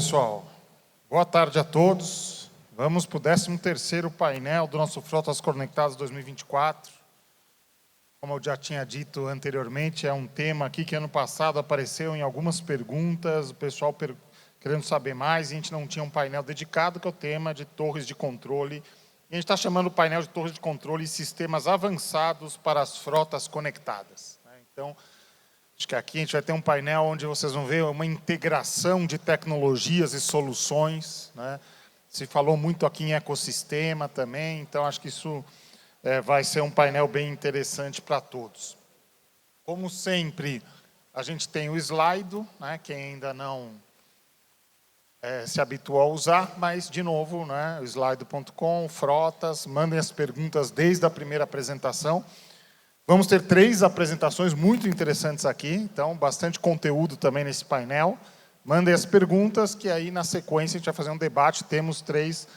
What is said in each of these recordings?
pessoal, boa tarde a todos. Vamos para o 13º painel do nosso Frotas Conectadas 2024. Como eu já tinha dito anteriormente, é um tema aqui que ano passado apareceu em algumas perguntas, o pessoal querendo saber mais, e a gente não tinha um painel dedicado, que é o tema de torres de controle. E a gente está chamando o painel de torres de controle e sistemas avançados para as frotas conectadas. Então, acho que aqui a gente vai ter um painel onde vocês vão ver uma integração de tecnologias e soluções, né? Se falou muito aqui em ecossistema também, então acho que isso vai ser um painel bem interessante para todos. Como sempre, a gente tem o slide, né? Quem ainda não se habituou a usar, mas, de novo, né? O slide.com, frotas, mandem as perguntas desde a primeira apresentação. Vamos ter 3 apresentações muito interessantes aqui, então bastante conteúdo também nesse painel. Mandem as perguntas, que aí na sequência a gente vai fazer um debate. Temos 3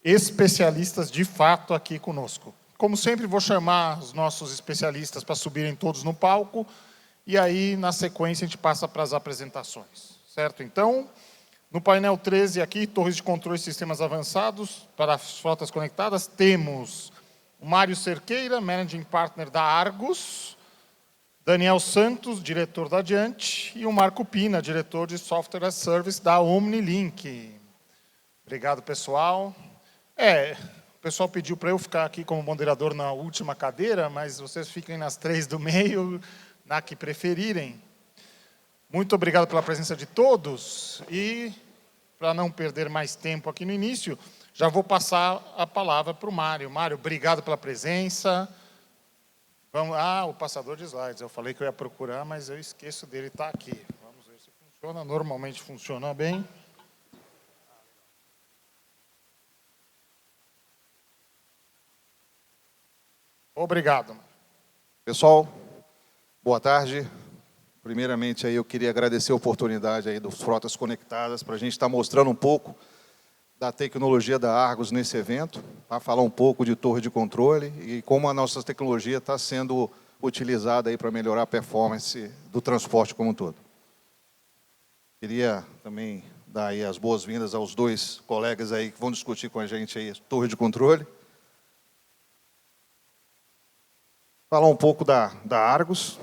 especialistas de fato aqui conosco. Como sempre, vou chamar os nossos especialistas para subirem todos no palco, e aí na sequência a gente passa para as apresentações. Certo? Então, no painel 13 aqui, torres de controle e sistemas avançados para as frotas conectadas, temos o Mário Cerqueira, Managing Partner da Argus, Daniel Santos, diretor da Adiante, e o Marco Pina, diretor de Software as Service da OmniLink. Obrigado, pessoal. O pessoal pediu para eu ficar aqui como moderador na última cadeira, mas vocês fiquem nas 3 do meio, na que preferirem. Muito obrigado pela presença de todos, e para não perder mais tempo aqui no início, já vou passar a palavra para o Mário. Mário, obrigado pela presença. Vamos, o passador de slides. Eu falei que eu ia procurar, mas eu esqueço dele estar aqui. Vamos ver se funciona. Normalmente funciona bem. Obrigado, Mário. Pessoal, boa tarde. Primeiramente, aí eu queria agradecer a oportunidade aí dos Frotas Conectadas para a gente estar mostrando um pouco da tecnologia da Argus nesse evento, para falar um pouco de torre de controle e como a nossa tecnologia está sendo utilizada aí para melhorar a performance do transporte como um todo. Queria também dar aí as boas-vindas aos 2 colegas aí que vão discutir com a gente aí torre de controle. Falar um pouco da Argus.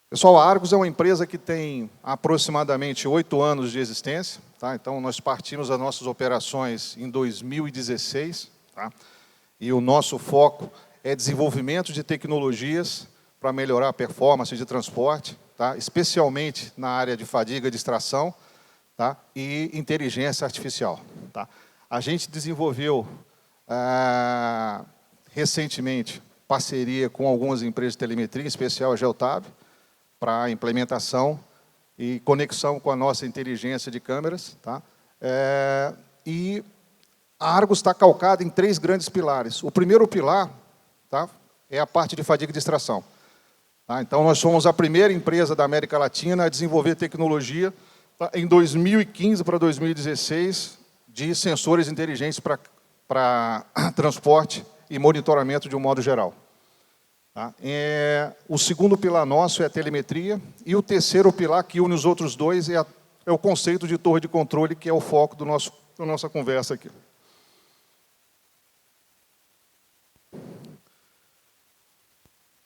Pessoal, a Argus é uma empresa que tem aproximadamente 8 anos de existência, tá? Então, nós partimos das nossas operações em 2016, tá? E o nosso foco é desenvolvimento de tecnologias para melhorar a performance de transporte, tá? Especialmente na área de fadiga, distração, tá? E inteligência artificial, tá? A gente desenvolveu recentemente parceria com algumas empresas de telemetria, em especial a Geotab, para a implementação e conexão com a nossa inteligência de câmeras. Tá? E a Argus está calcada em 3 grandes pilares. O primeiro pilar, tá, é a parte de fadiga e distração. Tá? Então, nós somos a primeira empresa da América Latina a desenvolver tecnologia, tá, em 2015 para 2016, de sensores inteligentes para transporte e monitoramento de um modo geral. Tá? O segundo pilar nosso é a telemetria, e o terceiro pilar, que une os outros 2, é o conceito de torre de controle, que é o foco da nossa conversa aqui.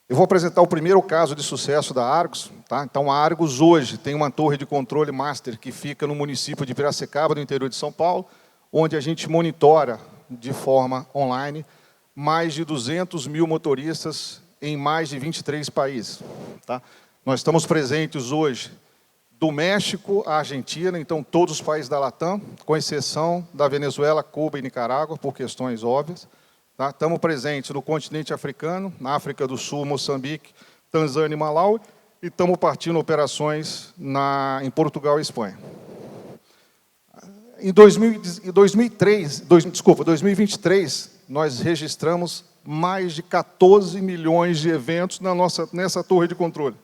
Eu vou apresentar o primeiro caso de sucesso da Argus. Tá? Então, a Argus hoje tem uma torre de controle master que fica no município de Piracicaba, no interior de São Paulo, onde a gente monitora de forma online mais de 200 mil motoristas em mais de 23 países. Tá? Nós estamos presentes hoje do México à Argentina, então todos os países da Latam, com exceção da Venezuela, Cuba e Nicarágua, por questões óbvias. Tá? Estamos presentes no continente africano, na África do Sul, Moçambique, Tanzânia e Malaui, e estamos partindo operações em Portugal e Espanha. Em 2023, nós registramos mais de 14 milhões de eventos nessa torre de controle.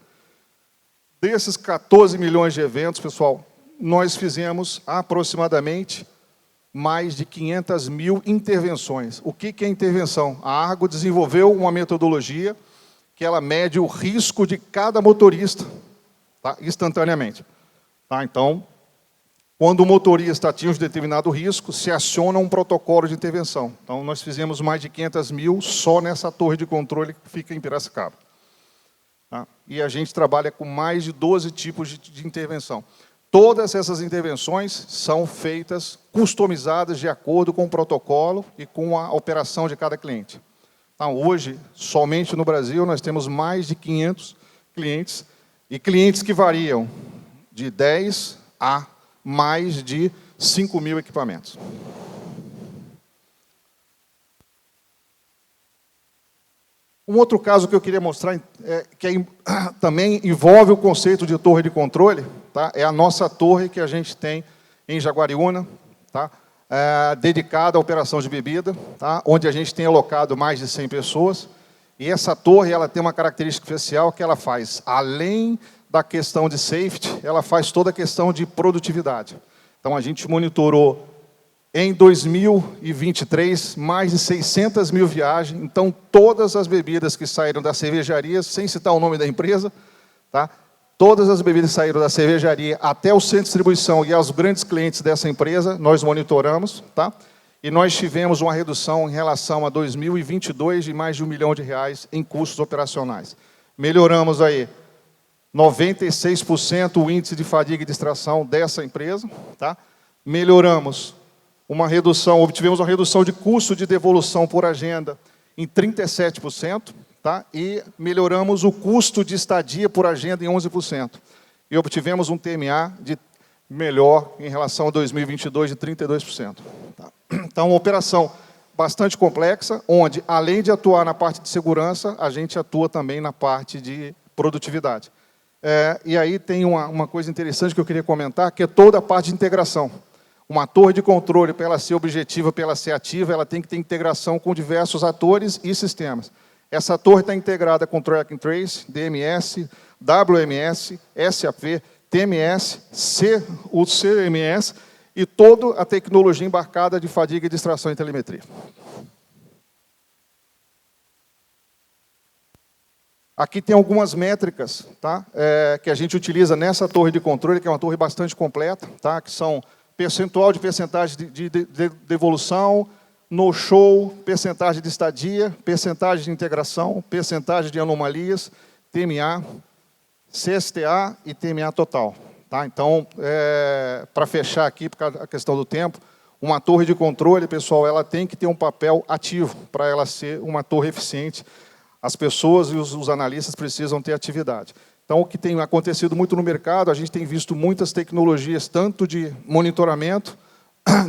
Desses 14 milhões de eventos, pessoal, nós fizemos aproximadamente mais de 500 mil intervenções. O que é intervenção? A Argus desenvolveu uma metodologia que ela mede o risco de cada motorista tá? Instantaneamente. Tá? Então, quando o motorista atinge um determinado risco, se aciona um protocolo de intervenção. Então, nós fizemos mais de 500 mil só nessa torre de controle que fica em Piracicaba. Tá? E a gente trabalha com mais de 12 tipos de intervenção. Todas essas intervenções são feitas, customizadas de acordo com o protocolo e com a operação de cada cliente. Então, hoje, somente no Brasil, nós temos mais de 500 clientes, e clientes que variam de 10 a mais de 5 mil equipamentos. Um outro caso que eu queria mostrar, também envolve o conceito de torre de controle, tá? É a nossa torre que a gente tem em Jaguariúna, tá? Dedicada à operação de bebida, tá? Onde a gente tem alocado mais de 100 pessoas. E essa torre ela tem uma característica especial que ela faz, além da questão de safety, ela faz toda a questão de produtividade. Então, a gente monitorou, em 2023, mais de 600 mil viagens. Então, todas as bebidas que saíram das cervejarias, sem citar o nome da empresa, tá? Todas as bebidas que saíram da cervejaria até o centro de distribuição e aos grandes clientes dessa empresa, nós monitoramos, tá? E nós tivemos uma redução em relação a 2022 de mais de R$1 milhão em custos operacionais. Melhoramos aí 96% o índice de fadiga e distração dessa empresa, tá? Melhoramos obtivemos uma redução de custo de devolução por agenda em 37%, tá? E melhoramos o custo de estadia por agenda em 11%. E obtivemos um TMA melhor em relação a 2022 de 32%. Tá? Então, uma operação bastante complexa, onde, além de atuar na parte de segurança, a gente atua também na parte de produtividade. E aí tem uma coisa interessante que eu queria comentar, que é toda a parte de integração. Uma torre de controle, para ela ser objetiva, para ela ser ativa, ela tem que ter integração com diversos atores e sistemas. Essa torre está integrada com Track and Trace, DMS, WMS, SAP, TMS, o CMS e toda a tecnologia embarcada de fadiga, distração e telemetria. Aqui tem algumas métricas, tá? Que a gente utiliza nessa torre de controle, que é uma torre bastante completa, tá? Que são percentual de percentagem de devolução, no-show, percentagem de estadia, percentagem de integração, percentagem de anomalias, TMA, CSTA e TMA total. Tá? Então, para fechar aqui, por causa da questão do tempo, uma torre de controle, pessoal, ela tem que ter um papel ativo para ela ser uma torre eficiente. As pessoas e os analistas precisam ter atividade. Então, o que tem acontecido muito no mercado, a gente tem visto muitas tecnologias, tanto de monitoramento,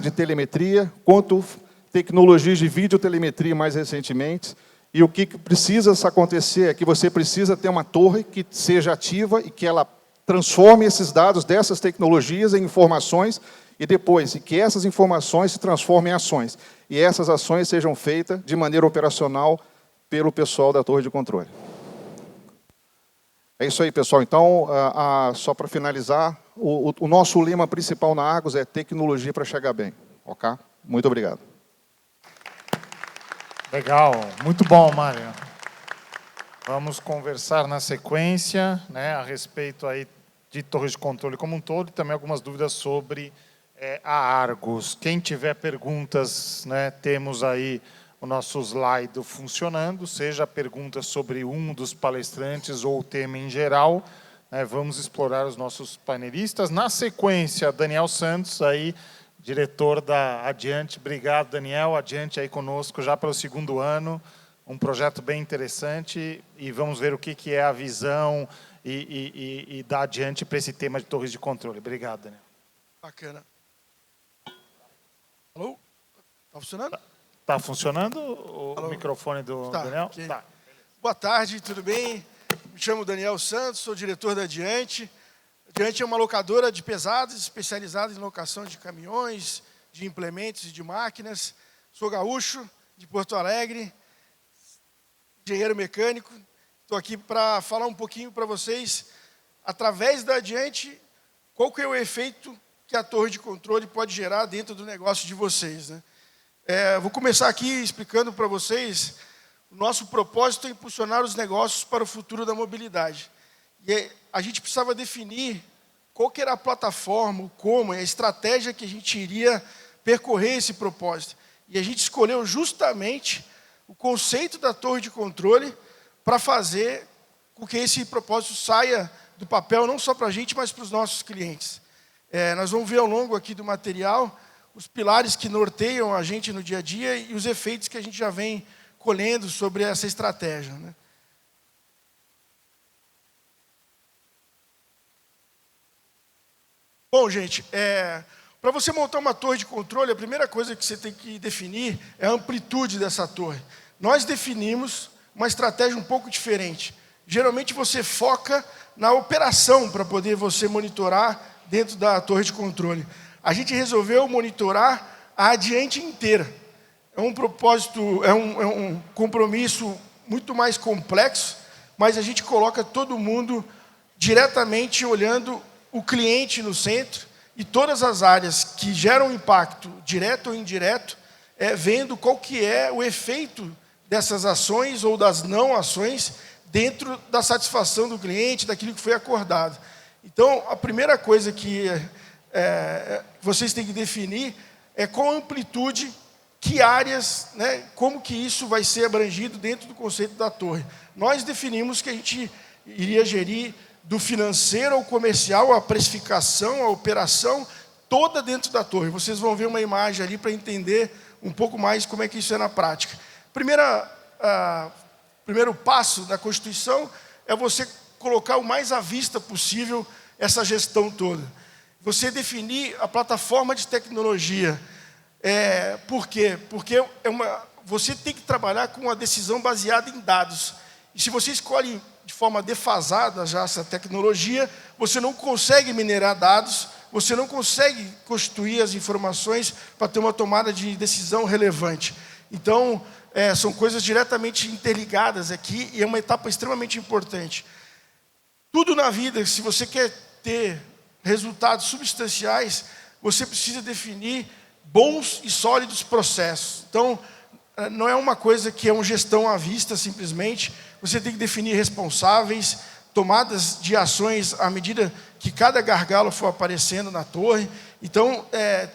de telemetria, quanto tecnologias de videotelemetria mais recentemente. E o que precisa acontecer é que você precisa ter uma torre que seja ativa e que ela transforme esses dados dessas tecnologias em informações e depois, e que essas informações se transformem em ações. E essas ações sejam feitas de maneira operacional pelo pessoal da torre de controle. É isso aí, pessoal. Então, só para finalizar, o nosso lema principal na Argos é tecnologia para chegar bem. Ok? Muito obrigado. Legal, muito bom, Mário. Vamos conversar na sequência, né, a respeito aí de torres de controle como um todo e também algumas dúvidas sobre a Argos. Quem tiver perguntas, né, temos aí o nosso slide funcionando, seja perguntas sobre um dos palestrantes ou o tema em geral, né, vamos explorar os nossos painelistas. Na sequência, Daniel Santos, aí, diretor da Adiante. Obrigado, Daniel. Adiante aí conosco já pelo 2º ano. Um projeto bem interessante e vamos ver o que é a visão e da Adiante para esse tema de torres de controle. Obrigado, Daniel. Bacana. Alô? Está funcionando? Está funcionando o microfone do Daniel? Okay. Tá. Boa tarde, tudo bem? Me chamo Daniel Santos, sou diretor da Adiante. A Adiante é uma locadora de pesados, especializada em locação de caminhões, de implementos e de máquinas. Sou gaúcho, de Porto Alegre, engenheiro mecânico. Estou aqui para falar um pouquinho para vocês, através da Adiante, qual que é o efeito que a torre de controle pode gerar dentro do negócio de vocês, né? Vou começar aqui explicando para vocês, o nosso propósito é impulsionar os negócios para o futuro da mobilidade. E a gente precisava definir qual que era a plataforma, o como, a estratégia que a gente iria percorrer esse propósito. E a gente escolheu justamente o conceito da torre de controle para fazer com que esse propósito saia do papel, não só para a gente, mas para os nossos clientes. Nós vamos ver ao longo aqui do material os pilares que norteiam a gente no dia a dia e os efeitos que a gente já vem colhendo sobre essa estratégia, né? Bom, gente, para você montar uma torre de controle, a primeira coisa que você tem que definir é a amplitude dessa torre. Nós definimos uma estratégia um pouco diferente. Geralmente você foca na operação para poder você monitorar dentro da torre de controle. A gente resolveu monitorar a Addiante inteira. É um propósito, é um compromisso muito mais complexo, mas a gente coloca todo mundo diretamente olhando o cliente no centro e todas as áreas que geram impacto, direto ou indireto, vendo qual que é o efeito dessas ações ou das não ações dentro da satisfação do cliente, daquilo que foi acordado. Então, a primeira coisa que vocês têm que definir é qual a amplitude, que áreas, né, como que isso vai ser abrangido dentro do conceito da torre. Nós definimos que a gente iria gerir do financeiro ao comercial, a precificação, a operação, toda dentro da torre. Vocês vão ver uma imagem ali para entender um pouco mais como é que isso é na prática. Primeiro passo da Constituição é você colocar o mais à vista possível essa gestão toda. Você definir a plataforma de tecnologia. Por quê? Porque você tem que trabalhar com uma decisão baseada em dados. E se você escolhe de forma defasada já essa tecnologia, você não consegue minerar dados, você não consegue constituir as informações para ter uma tomada de decisão relevante. Então, são coisas diretamente interligadas aqui e é uma etapa extremamente importante. Tudo na vida, se você quer ter resultados substanciais, você precisa definir bons e sólidos processos. Então, não é uma coisa que é uma gestão à vista, simplesmente. Você tem que definir responsáveis, tomadas de ações à medida que cada gargalo for aparecendo na torre. Então,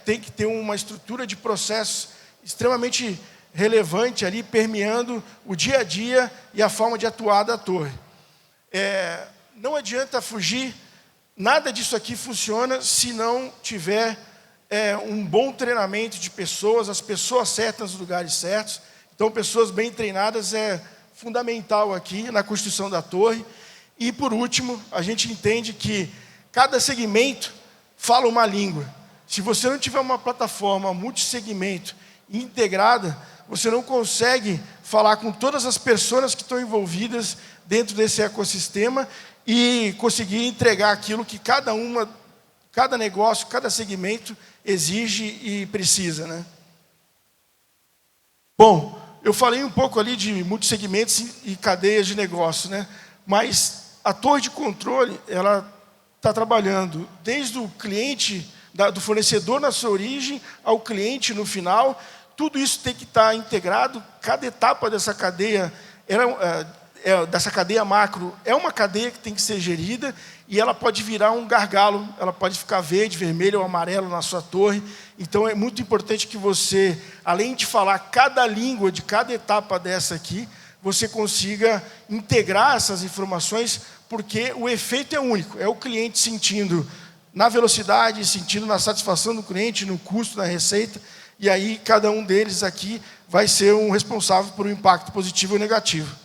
tem que ter uma estrutura de processos extremamente relevante ali, permeando o dia a dia e a forma de atuar da torre. Não adianta fugir, nada disso aqui funciona se não tiver um bom treinamento de pessoas, as pessoas certas nos lugares certos. Então, pessoas bem treinadas é fundamental aqui na construção da torre. E, por último, a gente entende que cada segmento fala uma língua. Se você não tiver uma plataforma multissegmento integrada, você não consegue falar com todas as pessoas que estão envolvidas dentro desse ecossistema e conseguir entregar aquilo que cada negócio, cada segmento exige e precisa, né? Bom, eu falei um pouco ali de multissegmentos e cadeias de negócio, né? Mas a torre de controle, ela está trabalhando desde o cliente, do fornecedor na sua origem, ao cliente no final. Tudo isso tem que estar integrado. Cada etapa dessa cadeia, dessa cadeia macro, é uma cadeia que tem que ser gerida e ela pode virar um gargalo, ela pode ficar verde, vermelho ou amarelo na sua torre. Então, é muito importante que você, além de falar cada língua de cada etapa dessa aqui, você consiga integrar essas informações, porque o efeito é único. É o cliente sentindo na velocidade, sentindo na satisfação do cliente, no custo, na receita. E aí, cada um deles aqui vai ser um responsável por um impacto positivo ou negativo.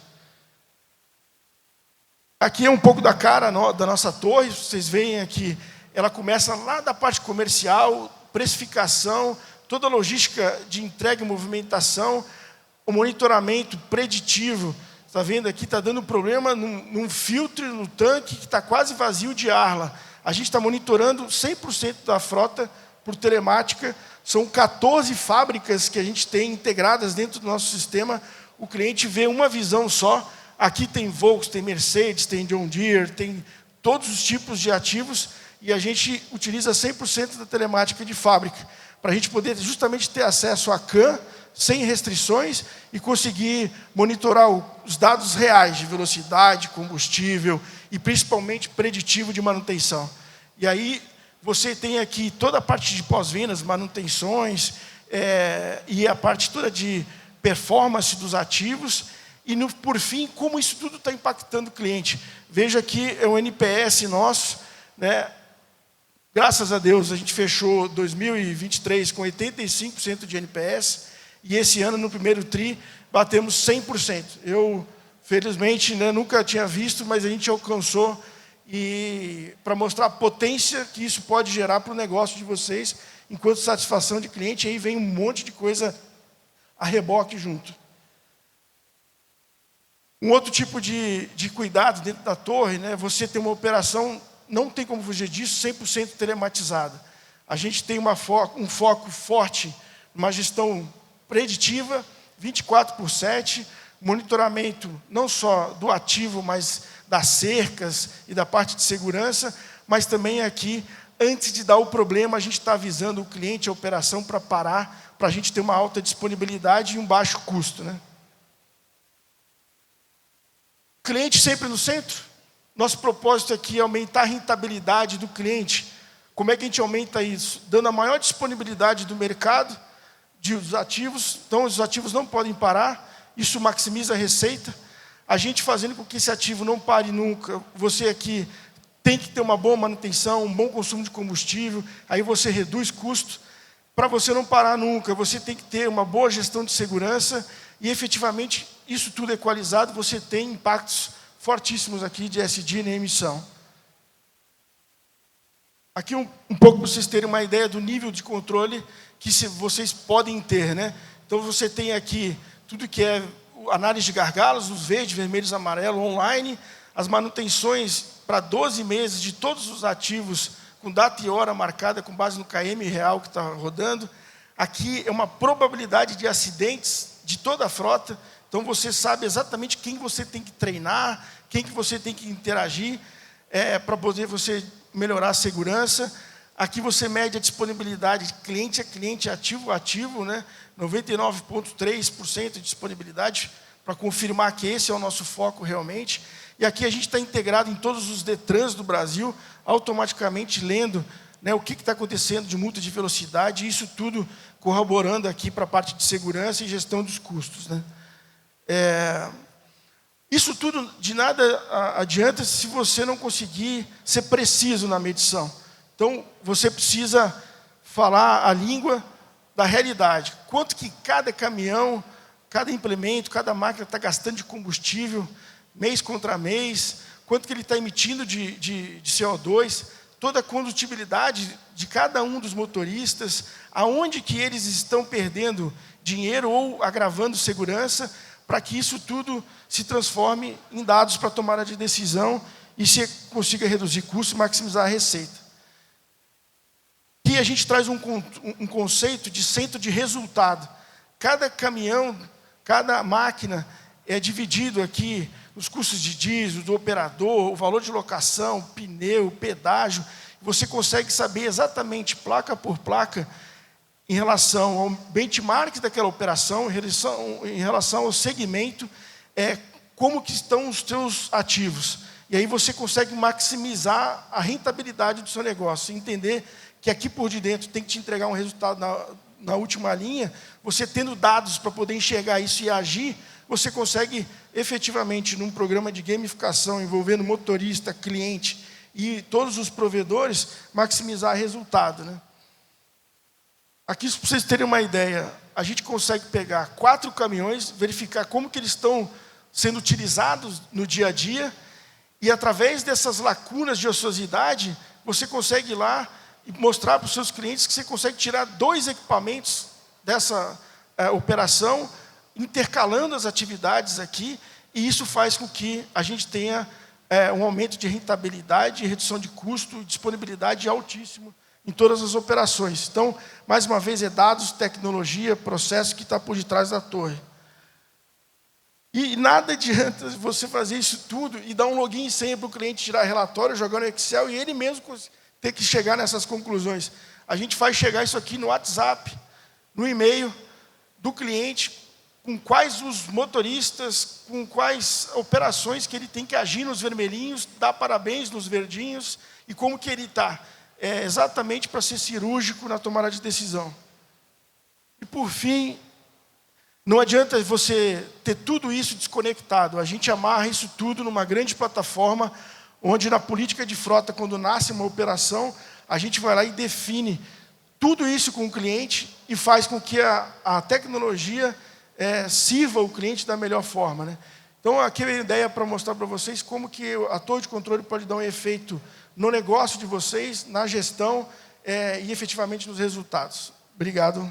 Aqui é um pouco da cara da nossa torre. Vocês veem aqui, ela começa lá da parte comercial, precificação, toda a logística de entrega e movimentação, o monitoramento preditivo. Está vendo aqui, está dando problema num filtro no tanque que está quase vazio de ar lá. A gente está monitorando 100% da frota por telemática. São 14 fábricas que a gente tem integradas dentro do nosso sistema. O cliente vê uma visão só. Aqui tem Volkswagen, tem Mercedes, tem John Deere, tem todos os tipos de ativos. E a gente utiliza 100% da telemática de fábrica, para a gente poder justamente ter acesso à CAN, sem restrições e conseguir monitorar os dados reais de velocidade, combustível e principalmente preditivo de manutenção. E aí você tem aqui toda a parte de pós-vendas, manutenções, e a parte toda de performance dos ativos, e por fim, como isso tudo está impactando o cliente. Veja aqui é o NPS nosso, né? Graças a Deus, a gente fechou 2023 com 85% de NPS, e esse ano, no primeiro TRI, batemos 100%. Eu, felizmente, né, nunca tinha visto, mas a gente alcançou, e para mostrar a potência que isso pode gerar para o negócio de vocês, enquanto satisfação de cliente, aí vem um monte de coisa a reboque junto. Um outro tipo de cuidado dentro da torre, né, você tem uma operação, não tem como fugir disso, 100% telematizada. A gente tem um foco forte, uma gestão preditiva, 24/7, monitoramento não só do ativo, mas das cercas e da parte de segurança, mas também aqui, antes de dar o problema, a gente está avisando o cliente, a operação, para parar, para a gente ter uma alta disponibilidade e um baixo custo, né? Cliente sempre no centro. Nosso propósito aqui é aumentar a rentabilidade do cliente. Como é que a gente aumenta isso? Dando a maior disponibilidade do mercado, dos ativos. Então, os ativos não podem parar. Isso maximiza a receita. A gente fazendo com que esse ativo não pare nunca. Você aqui tem que ter uma boa manutenção, um bom consumo de combustível. Aí você reduz custos. Para você não parar nunca, você tem que ter uma boa gestão de segurança. E, efetivamente, isso tudo equalizado, você tem impactos fortíssimos aqui de ESG na emissão. Aqui um pouco para vocês terem uma ideia do nível de controle que vocês podem ter, né? Então você tem aqui tudo que é análise de gargalos, os verdes, vermelhos, amarelos, online, as manutenções para 12 meses de todos os ativos com data e hora marcada com base no KM real que está rodando. Aqui é uma probabilidade de acidentes de toda a frota. Então, você sabe exatamente quem você tem que treinar, quem que você tem que interagir, para poder você melhorar a segurança. Aqui você mede a disponibilidade de cliente a cliente, ativo a ativo, né? 99,3% de disponibilidade, para confirmar que esse é o nosso foco realmente. E aqui a gente está integrado em todos os DETRANs do Brasil, automaticamente lendo, né, o que está acontecendo de multa de velocidade, e isso tudo corroborando aqui para a parte de segurança e gestão dos custos, né? Isso tudo de nada adianta se você não conseguir ser preciso na medição. Então, você precisa falar a língua da realidade. Quanto que cada caminhão, cada implemento, cada máquina está gastando de combustível, mês contra mês, quanto que ele está emitindo de CO2, toda a condutibilidade de cada um dos motoristas, aonde que eles estão perdendo dinheiro ou agravando segurança, para que isso tudo se transforme em dados para tomada de decisão e se consiga reduzir custos e maximizar a receita. Aqui a gente traz um conceito de centro de resultado. Cada caminhão, cada máquina é dividido aqui os custos de diesel, do operador, o valor de locação, pneu, pedágio. Você consegue saber exatamente, placa por placa, em relação ao benchmark daquela operação, em relação ao segmento, como que estão os seus ativos. E aí você consegue maximizar a rentabilidade do seu negócio, entender que aqui por de dentro tem que te entregar um resultado na última linha. Você tendo dados para poder enxergar isso e agir, você consegue efetivamente, num programa de gamificação envolvendo motorista, cliente e todos os provedores, maximizar resultado, né? Aqui, para vocês terem uma ideia, a gente consegue pegar 4 caminhões, verificar como que eles estão sendo utilizados no dia a dia, e através dessas lacunas de ociosidade, você consegue ir lá e mostrar para os seus clientes que você consegue tirar 2 equipamentos dessa operação, intercalando as atividades aqui, e isso faz com que a gente tenha um aumento de rentabilidade, redução de custo, disponibilidade altíssimo em todas as operações. Então, mais uma vez, é dados, tecnologia, processo que está por detrás da torre. E nada adianta você fazer isso tudo e dar um login e senha para o cliente tirar relatório, jogar no Excel e ele mesmo ter que chegar nessas conclusões. A gente faz chegar isso aqui no WhatsApp, no e-mail, do cliente, com quais os motoristas, com quais operações que ele tem que agir nos vermelhinhos, dar parabéns nos verdinhos, e como que ele está. Exatamente para ser cirúrgico na tomada de decisão. E, por fim, não adianta você ter tudo isso desconectado. A gente amarra isso tudo numa grande plataforma, onde na política de frota, quando nasce uma operação, a gente vai lá e define tudo isso com o cliente e faz com que a tecnologia sirva o cliente da melhor forma, né? Então, aqui é a ideia para mostrar para vocês como que a torre de controle pode dar um efeito no negócio de vocês, na gestão e efetivamente nos resultados. Obrigado.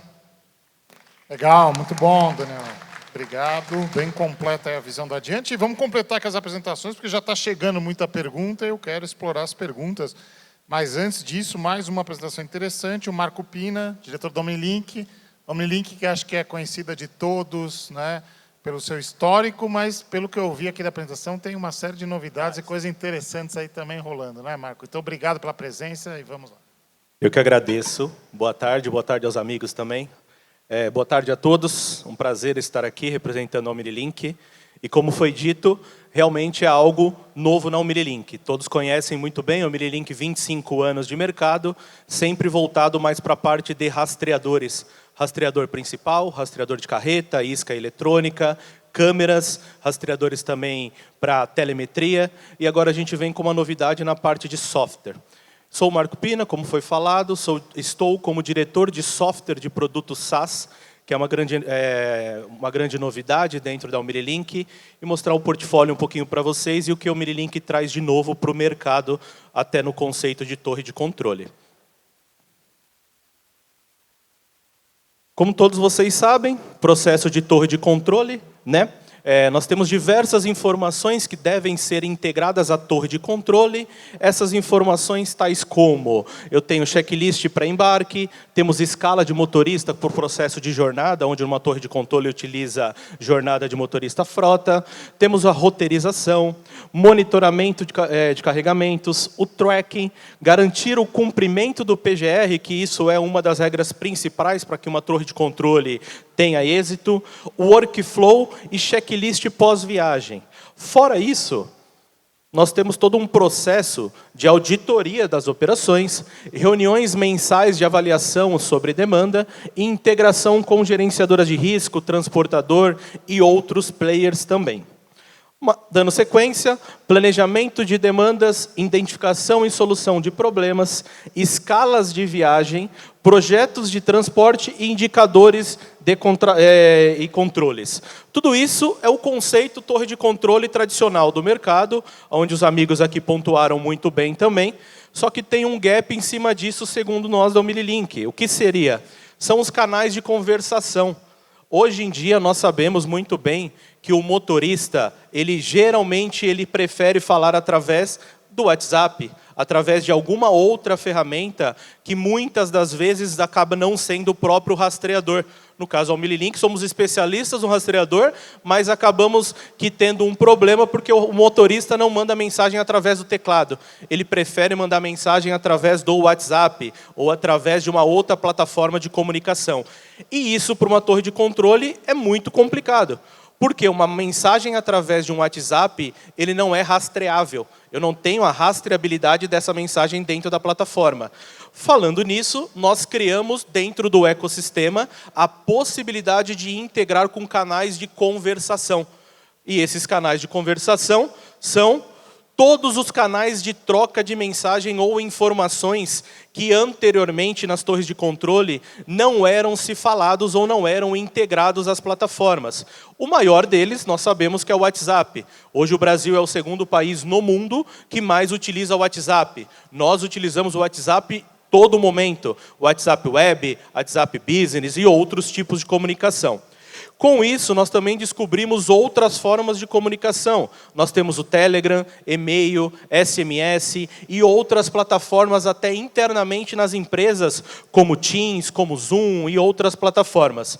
Legal, muito bom, Daniel. Obrigado, bem completa aí a visão da Adiante. E vamos completar com as apresentações, porque já está chegando muita pergunta e eu quero explorar as perguntas. Mas antes disso, mais uma apresentação interessante, o Marco Pina, diretor da Omnilink. Omnilink, que acho que é conhecida de todos, né, pelo seu histórico, mas pelo que eu vi aqui da apresentação, tem uma série de novidades e coisas interessantes aí também rolando, né, Marco? Então, obrigado pela presença e vamos lá. Eu que agradeço. Boa tarde aos amigos também. Boa tarde a todos, um prazer estar aqui representando a Omnilink. E como foi dito, realmente é algo novo na Omnilink. Todos conhecem muito bem a Omnilink, 25 anos de mercado, sempre voltado mais para a parte de rastreadores. Rastreador principal, rastreador de carreta, isca eletrônica, câmeras, rastreadores também para telemetria. E agora a gente vem com uma novidade na parte de software. Sou o Marco Pina, como foi falado, estou como diretor de software de produtos SaaS, que é uma grande novidade dentro da Omnilink, e mostrar o portfólio um pouquinho para vocês e o que a Omnilink traz de novo para o mercado, até no conceito de torre de controle. Como todos vocês sabem, processo de torre de controle, né? Nós temos diversas informações que devem ser integradas à torre de controle. Essas informações tais como, eu tenho checklist para embarque, temos escala de motorista por processo de jornada, onde uma torre de controle utiliza jornada de motorista frota, temos a roteirização, monitoramento de carregamentos, o tracking, garantir o cumprimento do PGR, que isso é uma das regras principais para que uma torre de controle tenha êxito, o workflow e checklist pós-viagem. Fora isso, nós temos todo um processo de auditoria das operações, reuniões mensais de avaliação sobre demanda e integração com gerenciadoras de risco, transportador e outros players também. Dando sequência, planejamento de demandas, identificação e solução de problemas, escalas de viagem, projetos de transporte e indicadores e controles. Tudo isso é o conceito torre de controle tradicional do mercado, onde os amigos aqui pontuaram muito bem também, só que tem um gap em cima disso, segundo nós da Omnilink. O que seria? São os canais de conversação. Hoje em dia, nós sabemos muito bem que o motorista, geralmente ele prefere falar através do WhatsApp, através de alguma outra ferramenta que muitas das vezes acaba não sendo o próprio rastreador. No caso, a Omnilink, somos especialistas no rastreador, mas acabamos tendo um problema porque o motorista não manda mensagem através do teclado. Ele prefere mandar mensagem através do WhatsApp ou através de uma outra plataforma de comunicação. E isso, para uma torre de controle, é muito complicado. Porque uma mensagem através de um WhatsApp, ele não é rastreável. Eu não tenho a rastreabilidade dessa mensagem dentro da plataforma. Falando nisso, nós criamos dentro do ecossistema a possibilidade de integrar com canais de conversação. E esses canais de conversação são todos os canais de troca de mensagem ou informações que anteriormente nas torres de controle não eram se falados ou não eram integrados às plataformas. O maior deles, nós sabemos que é o WhatsApp. Hoje o Brasil é o segundo país no mundo que mais utiliza o WhatsApp. Nós utilizamos o WhatsApp todo momento. WhatsApp Web, WhatsApp Business e outros tipos de comunicação. Com isso, nós também descobrimos outras formas de comunicação. Nós temos o Telegram, e-mail, SMS e outras plataformas até internamente nas empresas, como Teams, como Zoom e outras plataformas.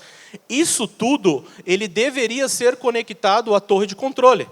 Isso tudo, ele deveria ser conectado à torre de controle.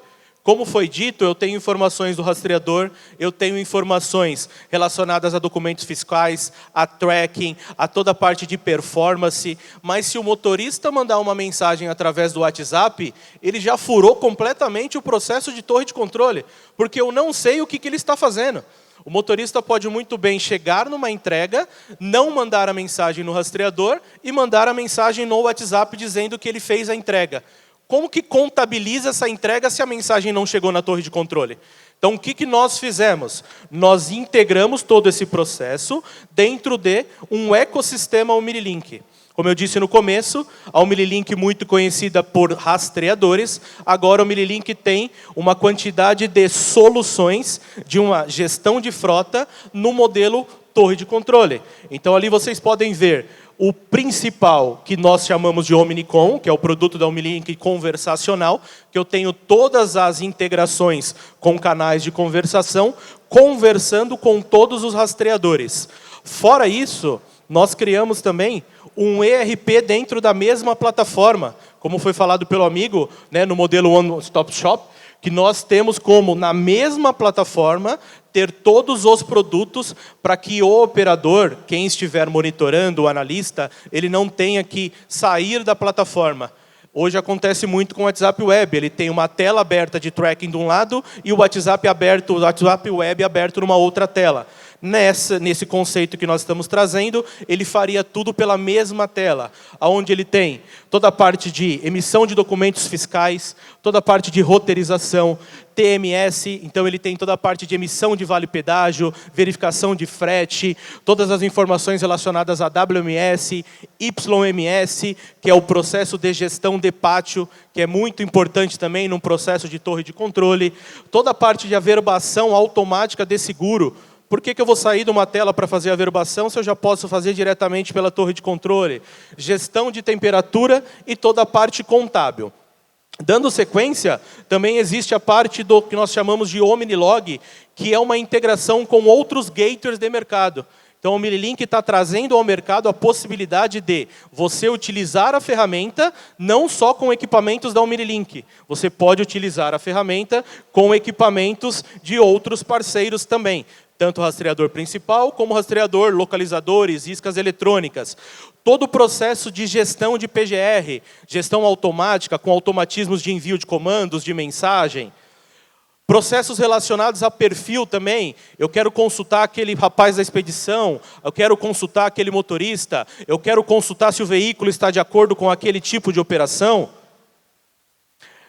Como foi dito, eu tenho informações do rastreador, eu tenho informações relacionadas a documentos fiscais, a tracking, a toda a parte de performance, mas se o motorista mandar uma mensagem através do WhatsApp, ele já furou completamente o processo de torre de controle, porque eu não sei o que ele está fazendo. O motorista pode muito bem chegar numa entrega, não mandar a mensagem no rastreador e mandar a mensagem no WhatsApp dizendo que ele fez a entrega. Como que contabiliza essa entrega se a mensagem não chegou na torre de controle? Então, o que nós fizemos? Nós integramos todo esse processo dentro de um ecossistema Omnilink. Como eu disse no começo, a Omnilink, muito conhecida por rastreadores, agora a Omnilink tem uma quantidade de soluções de uma gestão de frota no modelo torre de controle. Então, ali vocês podem ver o principal, que nós chamamos de Omnicom, que é o produto da Omnilink conversacional, que eu tenho todas as integrações com canais de conversação, conversando com todos os rastreadores. Fora isso, nós criamos também um ERP dentro da mesma plataforma, como foi falado pelo amigo, né, no modelo One Stop Shop, que nós temos como, na mesma plataforma, ter todos os produtos para que o operador, quem estiver monitorando, o analista, ele não tenha que sair da plataforma. Hoje acontece muito com o WhatsApp Web. Ele tem uma tela aberta de tracking de um lado e o WhatsApp aberto, o WhatsApp Web aberto numa outra tela. Nesse conceito que nós estamos trazendo, ele faria tudo pela mesma tela, onde ele tem toda a parte de emissão de documentos fiscais, toda a parte de roteirização, TMS, então ele tem toda a parte de emissão de vale-pedágio, verificação de frete, todas as informações relacionadas a WMS, YMS, que é o processo de gestão de pátio, que é muito importante também num processo de torre de controle, toda a parte de averbação automática de seguro. Por que eu vou sair de uma tela para fazer a averbação se eu já posso fazer diretamente pela torre de controle? Gestão de temperatura e toda a parte contábil. Dando sequência, também existe a parte do que nós chamamos de Omnilog, que é uma integração com outros gateways de mercado. Então, o Omnilink está trazendo ao mercado a possibilidade de você utilizar a ferramenta não só com equipamentos da Omnilink. Você pode utilizar a ferramenta com equipamentos de outros parceiros também. Tanto o rastreador principal, como o rastreador, localizadores, iscas eletrônicas. Todo o processo de gestão de PGR, gestão automática, com automatismos de envio de comandos, de mensagem. Processos relacionados a perfil também. Eu quero consultar aquele rapaz da expedição, eu quero consultar aquele motorista, eu quero consultar se o veículo está de acordo com aquele tipo de operação.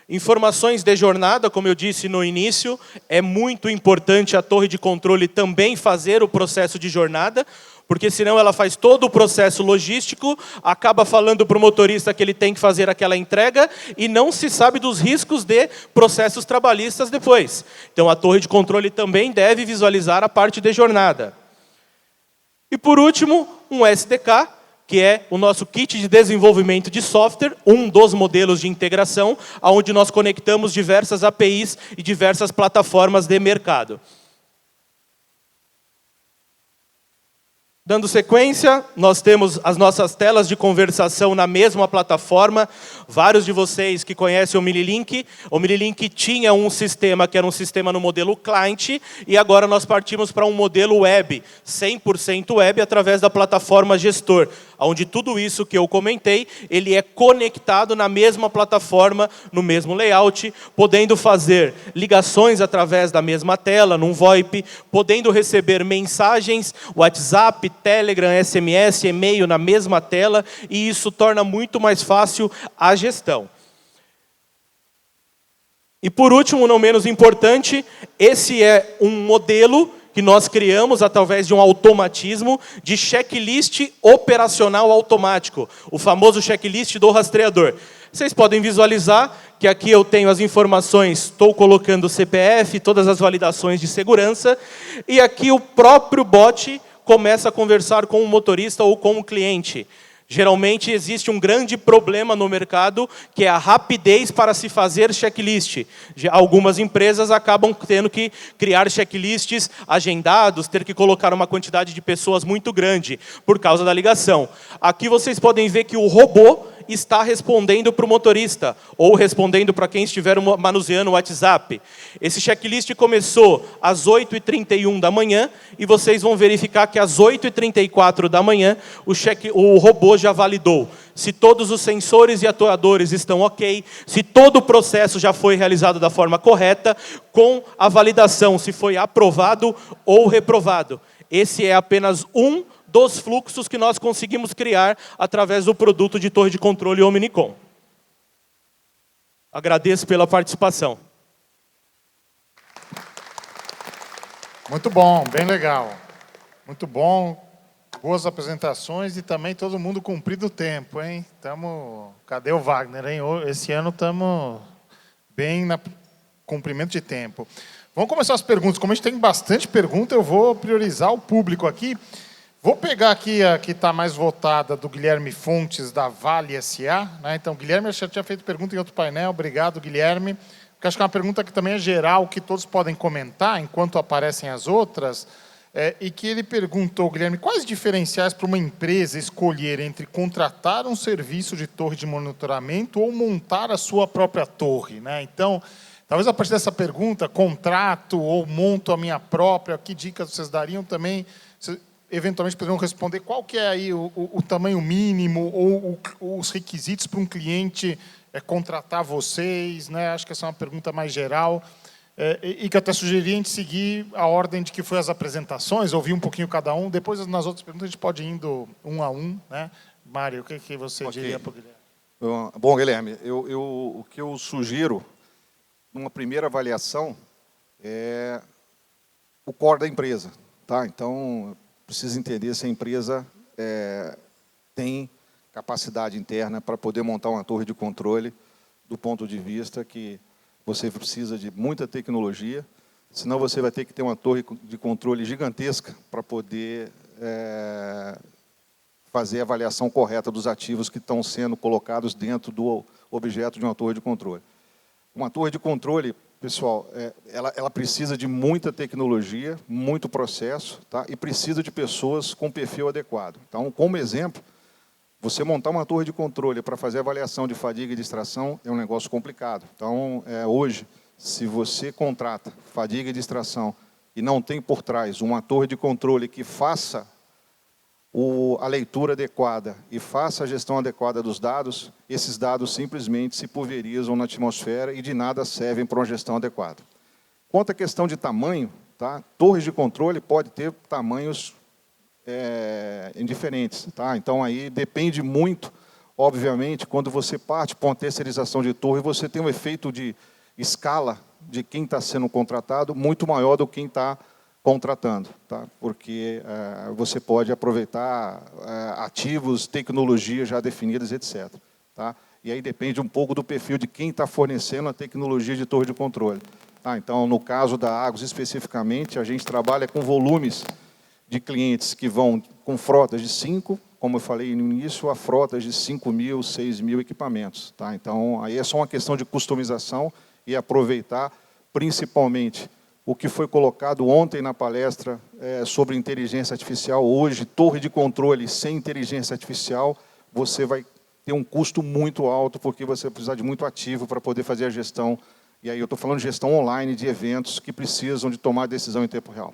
Informações de jornada, como eu disse no início, é muito importante a torre de controle também fazer o processo de jornada, porque senão ela faz todo o processo logístico, acaba falando para o motorista que ele tem que fazer aquela entrega e não se sabe dos riscos de processos trabalhistas depois. Então a torre de controle também deve visualizar a parte de jornada. E por último, um SDK, que é o nosso kit de desenvolvimento de software, um dos modelos de integração, onde nós conectamos diversas APIs e diversas plataformas de mercado. Dando sequência, nós temos as nossas telas de conversação na mesma plataforma. Vários de vocês que conhecem o Omnilink tinha um sistema que era um sistema no modelo client, e agora nós partimos para um modelo web, 100% web, através da plataforma gestor, onde tudo isso que eu comentei, ele é conectado na mesma plataforma, no mesmo layout, podendo fazer ligações através da mesma tela, num VoIP, podendo receber mensagens, WhatsApp, Telegram, SMS, e-mail na mesma tela, e isso torna muito mais fácil a gestão. E por último, não menos importante, esse é um modelo que nós criamos através de um automatismo de checklist operacional automático, o famoso checklist do rastreador. Vocês podem visualizar que aqui eu tenho as informações, estou colocando o CPF, todas as validações de segurança, e aqui o próprio bot começa a conversar com o motorista ou com o cliente. Geralmente existe um grande problema no mercado, que é a rapidez para se fazer checklist. Algumas empresas acabam tendo que criar checklists agendados, ter que colocar uma quantidade de pessoas muito grande, por causa da ligação. Aqui vocês podem ver que o robô, está respondendo para o motorista, ou respondendo para quem estiver manuseando o WhatsApp. Esse checklist começou às 8h31 da manhã, e vocês vão verificar que às 8h34 da manhã, o robô já validou se todos os sensores e atuadores estão ok, se todo o processo já foi realizado da forma correta, com a validação se foi aprovado ou reprovado. Esse é apenas um dos fluxos que nós conseguimos criar através do produto de torre de controle Omnicom. Agradeço pela participação. Muito bom, bem legal. Muito bom, boas apresentações e também todo mundo cumprido o tempo, hein? Cadê o Wagner, hein? Esse ano estamos bem no cumprimento de tempo. Vamos começar as perguntas. Como a gente tem bastante pergunta, eu vou priorizar o público aqui. Vou pegar aqui a que está mais votada, do Guilherme Fontes, da Vale S.A. Né? Então, Guilherme já tinha feito pergunta em outro painel. Obrigado, Guilherme. Porque acho que é uma pergunta que também é geral, que todos podem comentar, enquanto aparecem as outras. E que ele perguntou, Guilherme, quais diferenciais para uma empresa escolher entre contratar um serviço de torre de monitoramento ou montar a sua própria torre? Né? Então, talvez a partir dessa pergunta, contrato ou monto a minha própria, que dicas vocês dariam também? Vocês, eventualmente poderiam responder qual que é aí o tamanho mínimo ou os requisitos para um cliente contratar vocês? Né? Acho que essa é uma pergunta mais geral. E que eu até sugeri a gente seguir a ordem de que foi as apresentações, ouvir um pouquinho cada um. Depois, nas outras perguntas, a gente pode ir indo um a um. Né? Mário, o que você diria para o Guilherme? Bom, Guilherme, o que eu sugiro, numa primeira avaliação, é o core da empresa. Tá? Então, precisa entender se a empresa tem capacidade interna para poder montar uma torre de controle, do ponto de vista que você precisa de muita tecnologia, senão você vai ter que ter uma torre de controle gigantesca para poder fazer a avaliação correta dos ativos que estão sendo colocados dentro do objeto de uma torre de controle. Uma torre de controle, pessoal, ela precisa de muita tecnologia, muito processo, tá? E precisa de pessoas com perfil adequado. Então, como exemplo, você montar uma torre de controle para fazer avaliação de fadiga e distração é um negócio complicado. Então, hoje, se você contrata fadiga e distração e não tem por trás uma torre de controle que faça a leitura adequada e faça a gestão adequada dos dados, esses dados simplesmente se pulverizam na atmosfera e de nada servem para uma gestão adequada. Quanto à questão de tamanho, tá? Torres de controle pode ter tamanhos indiferentes. Tá? Então, aí depende muito, obviamente, quando você parte para uma terceirização de torre, você tem um efeito de escala de quem está sendo contratado muito maior do que quem está contratando. Tá? Porque você pode aproveitar ativos, tecnologias já definidas, etc. Tá? E aí depende um pouco do perfil de quem está fornecendo a tecnologia de torre de controle. Tá? Então, no caso da Argos, especificamente, a gente trabalha com volumes de clientes que vão com frotas de 5, como eu falei no início, a frotas de 5.000, 6.000 equipamentos. Tá? Então, aí é só uma questão de customização e aproveitar, principalmente, o que foi colocado ontem na palestra sobre inteligência artificial. Hoje, torre de controle sem inteligência artificial, você vai ter um custo muito alto, porque você vai precisar de muito ativo para poder fazer a gestão. E aí eu estou falando de gestão online de eventos que precisam de tomar decisão em tempo real.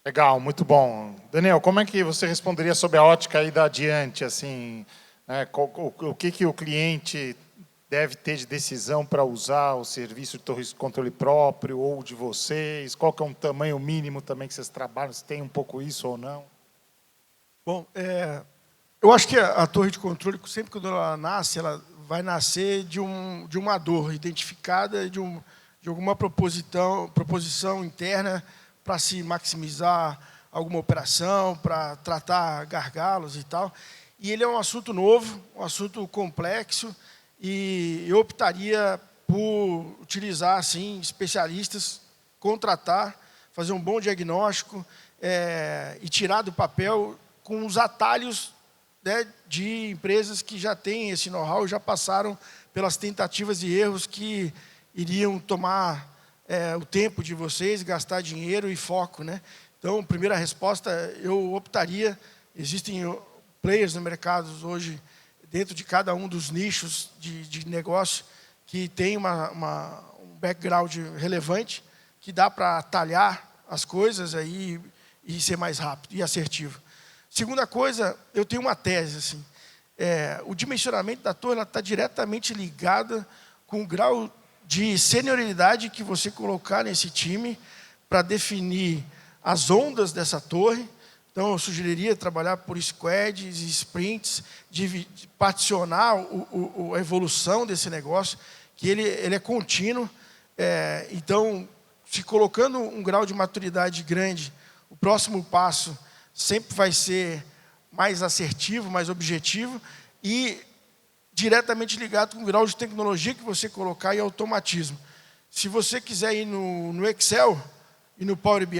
Legal, muito bom. Daniel, como é que você responderia sobre a ótica aí da Adiante? Assim, né, o que o cliente deve ter de decisão para usar o serviço de torre de controle próprio ou de vocês? Qual que é um tamanho mínimo também que vocês trabalham? Se tem um pouco isso ou não? Bom, eu acho que a torre de controle, sempre quando ela nasce, ela vai nascer de uma dor identificada, de alguma proposição interna para se maximizar alguma operação, para tratar gargalos e tal. E ele é um assunto novo, um assunto complexo, e eu optaria por utilizar assim, especialistas, contratar, fazer um bom diagnóstico e tirar do papel com os atalhos, né, de empresas que já têm esse know-how, já passaram pelas tentativas e erros que iriam tomar o tempo de vocês, gastar dinheiro e foco. Né? Então, primeira resposta, eu optaria, existem players no mercado hoje dentro de cada um dos nichos de negócio que tem um background relevante, que dá para talhar as coisas aí e ser mais rápido e assertivo. Segunda coisa, eu tenho uma tese, assim, o dimensionamento da torre está diretamente ligada com o grau de senioridade que você colocar nesse time para definir as ondas dessa torre. Então, eu sugeriria trabalhar por squads e sprints, de particionar a evolução desse negócio, que ele é contínuo. Então, se colocando um grau de maturidade grande, o próximo passo sempre vai ser mais assertivo, mais objetivo e diretamente ligado com o grau de tecnologia que você colocar e automatismo. Se você quiser ir no Excel e no Power BI,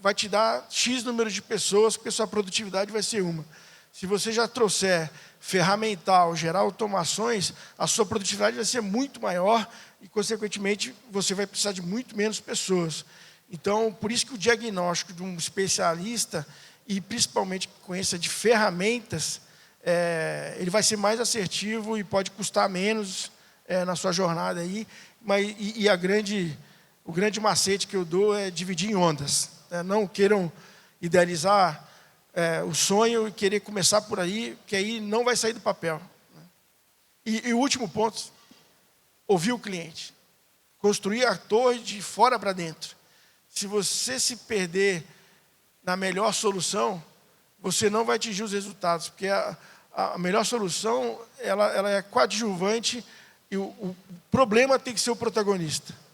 vai te dar X número de pessoas, porque sua produtividade vai ser uma. Se você já trouxer ferramental, gerar automações, a sua produtividade vai ser muito maior e, consequentemente, você vai precisar de muito menos pessoas. Então, por isso que o diagnóstico de um especialista, e principalmente que conheça de ferramentas, ele vai ser mais assertivo e pode custar menos na sua jornada aí. O grande macete que eu dou é dividir em ondas. Não queiram idealizar o sonho e querer começar por aí, que aí não vai sair do papel. E o último ponto, ouvir o cliente. Construir a torre de fora para dentro. Se você se perder na melhor solução, você não vai atingir os resultados, porque a melhor solução ela é coadjuvante e o problema tem que ser o protagonista.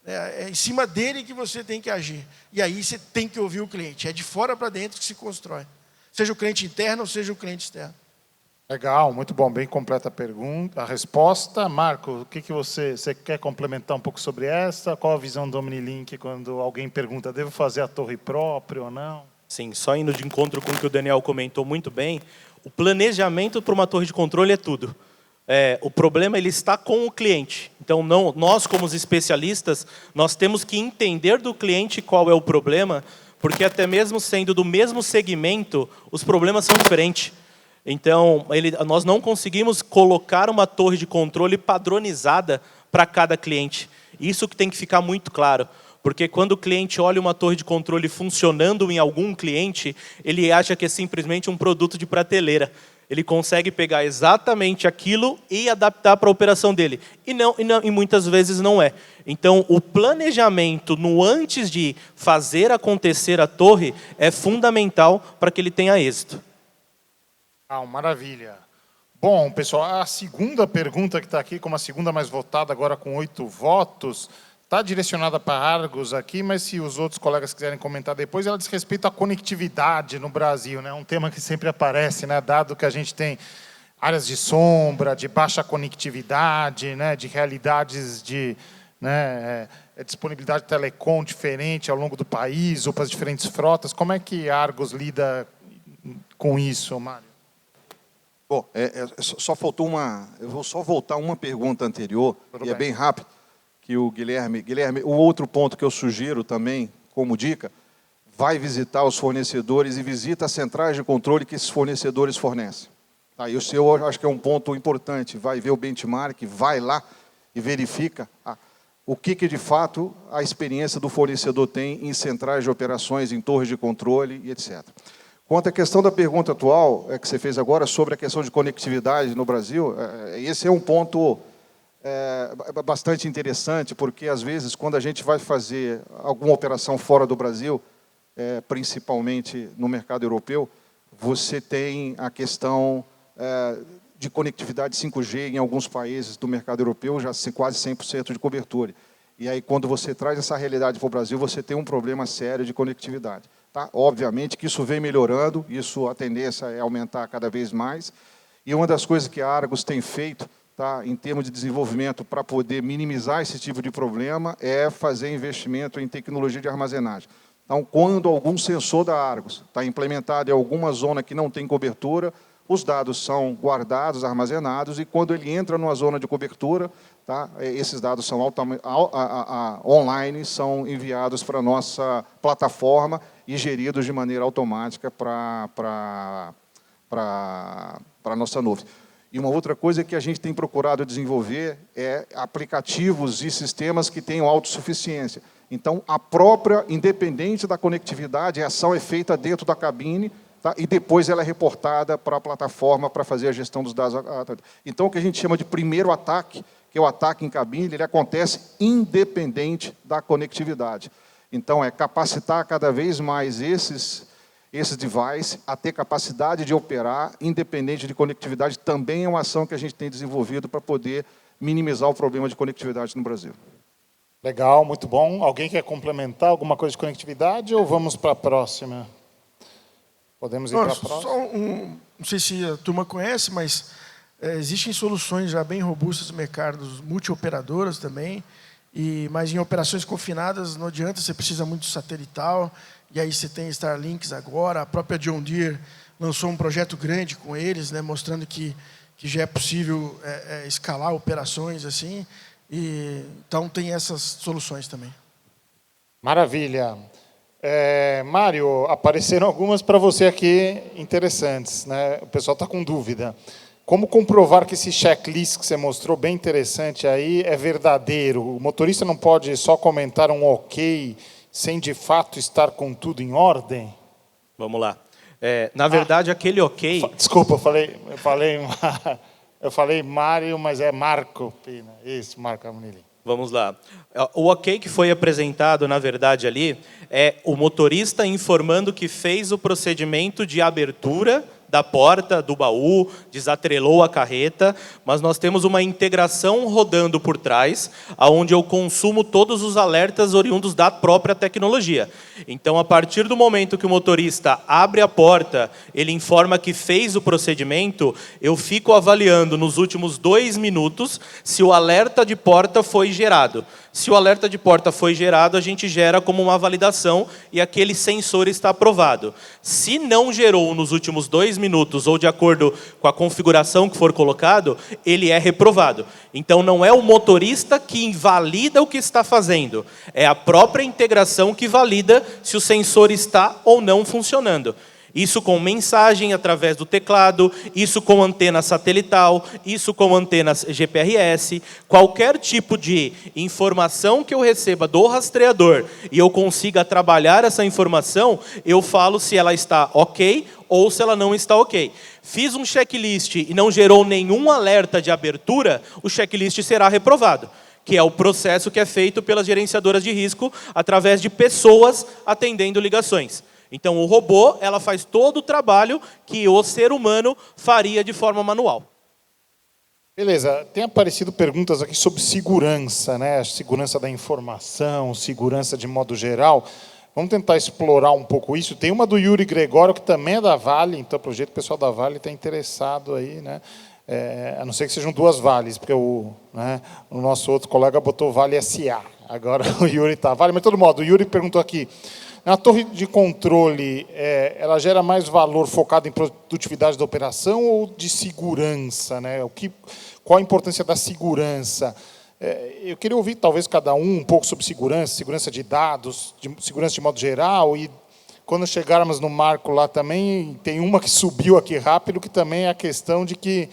É em cima dele que você tem que agir. E aí você tem que ouvir o cliente. É de fora para dentro que se constrói. Seja o cliente interno ou seja o cliente externo. Legal, muito bom, bem completa a resposta. Marco, o que você quer complementar um pouco sobre essa? Qual a visão do OmniLink quando alguém pergunta, devo fazer a torre própria ou não? Sim, só indo de encontro com o que o Daniel comentou muito bem, o planejamento para uma torre de controle é tudo. O problema ele está com o cliente. Então, nós, como os especialistas, nós temos que entender do cliente qual é o problema, porque até mesmo sendo do mesmo segmento, os problemas são diferentes. Então, nós não conseguimos colocar uma torre de controle padronizada para cada cliente. Isso que tem que ficar muito claro. Porque quando o cliente olha uma torre de controle funcionando em algum cliente, ele acha que é simplesmente um produto de prateleira. Ele consegue pegar exatamente aquilo e adaptar para a operação dele. E muitas vezes não é. Então, o planejamento no antes de fazer acontecer a torre é fundamental para que ele tenha êxito. Maravilha. Bom, pessoal, a segunda pergunta que está aqui, como a segunda mais votada, agora com 8 votos, está direcionada para Argos aqui, mas se os outros colegas quiserem comentar depois, ela diz respeito à conectividade no Brasil, né? Um tema que sempre aparece, né? Dado que a gente tem áreas de sombra, de baixa conectividade, né? De realidades de disponibilidade de telecom diferente ao longo do país, ou para as diferentes frotas. Como é que Argos lida com isso, Mário? Bom, só faltou eu vou só voltar uma pergunta anterior, e é bem rápido, que o Guilherme, o outro ponto que eu sugiro também, como dica, vai visitar os fornecedores e visita as centrais de controle que esses fornecedores fornecem. Tá, e o seu, eu acho que é um ponto importante, vai ver o benchmark, vai lá e verifica o que de fato a experiência do fornecedor tem em centrais de operações, em torres de controle e etc. Quanto à questão da pergunta atual, que você fez agora, sobre a questão de conectividade no Brasil, esse é um ponto bastante interessante, porque, às vezes, quando a gente vai fazer alguma operação fora do Brasil, principalmente no mercado europeu, você tem a questão de conectividade 5G em alguns países do mercado europeu, já quase 100% de cobertura. E aí, quando você traz essa realidade para o Brasil, você tem um problema sério de conectividade. Tá? Obviamente que isso vem melhorando, a tendência é aumentar cada vez mais. E uma das coisas que a Argos tem feito, tá, em termos de desenvolvimento, para poder minimizar esse tipo de problema, é fazer investimento em tecnologia de armazenagem. Então, quando algum sensor da Argos está implementado em alguma zona que não tem cobertura, os dados são guardados, armazenados, e quando ele entra numa zona de cobertura, tá, esses dados são online, são enviados para a nossa plataforma e geridos de maneira automática para a nossa nuvem. E uma outra coisa que a gente tem procurado desenvolver é aplicativos e sistemas que tenham autossuficiência. Então, a própria, independente da conectividade, a ação é feita dentro da cabine, tá? E depois ela é reportada para a plataforma para fazer a gestão dos dados. Então, o que a gente chama de primeiro ataque, que é o ataque em cabine, ele acontece independente da conectividade. Então, é capacitar cada vez mais esses devices a ter capacidade de operar, independente de conectividade, também é uma ação que a gente tem desenvolvido para poder minimizar o problema de conectividade no Brasil. Legal, muito bom. Alguém quer complementar alguma coisa de conectividade ou vamos para a próxima? Podemos ir para a próxima? Não sei se a turma conhece, mas existem soluções já bem robustas no mercado, multioperadoras também, mas em operações confinadas não adianta, você precisa muito satelital, e aí você tem Starlinks agora, a própria John Deere lançou um projeto grande com eles, né, mostrando que já é possível escalar operações assim, então tem essas soluções também. Maravilha. Mário, apareceram algumas para você aqui interessantes, né? O pessoal está com dúvida. Como comprovar que esse checklist que você mostrou, bem interessante aí, é verdadeiro? O motorista não pode só comentar um ok, sem de fato estar com tudo em ordem? Vamos lá. Na verdade, aquele ok... Desculpa, eu falei Mário, mas é Marco Pina. Isso, Marco Amunili. Vamos lá. O ok que foi apresentado, na verdade, ali, é o motorista informando que fez o procedimento de abertura da porta, do baú, desatrelou a carreta, mas nós temos uma integração rodando por trás, onde eu consumo todos os alertas oriundos da própria tecnologia. Então, a partir do momento que o motorista abre a porta, ele informa que fez o procedimento, eu fico avaliando nos últimos 2 minutos se o alerta de porta foi gerado. Se o alerta de porta foi gerado, a gente gera como uma validação e aquele sensor está aprovado. Se não gerou nos últimos 2 minutos ou de acordo com a configuração que for colocado, ele é reprovado. Então, não é o motorista que invalida o que está fazendo, é a própria integração que valida se o sensor está ou não funcionando. Isso com mensagem através do teclado, isso com antena satelital, isso com antena GPRS, qualquer tipo de informação que eu receba do rastreador e eu consiga trabalhar essa informação, eu falo se ela está ok ou se ela não está ok. Fiz um checklist e não gerou nenhum alerta de abertura, o checklist será reprovado, que é o processo que é feito pelas gerenciadoras de risco através de pessoas atendendo ligações. Então, o robô, ela faz todo o trabalho que o ser humano faria de forma manual. Beleza. Tem aparecido perguntas aqui sobre segurança, né? Segurança da informação, segurança de modo geral. Vamos tentar explorar um pouco isso. Tem uma do Yuri Gregório, que também é da Vale, então, pelo jeito, o pessoal da Vale está interessado aí, né? A não ser que sejam 2 Vales, porque o nosso outro colega botou Vale SA. Agora o Yuri está Vale, mas de todo modo, o Yuri perguntou aqui, a torre de controle, ela gera mais valor focado em produtividade da operação ou de segurança, né? Qual a importância da segurança? Eu queria ouvir, talvez, cada um pouco sobre segurança de dados, segurança de modo geral, e quando chegarmos no Marco lá também, tem uma que subiu aqui rápido, que também é a questão de que,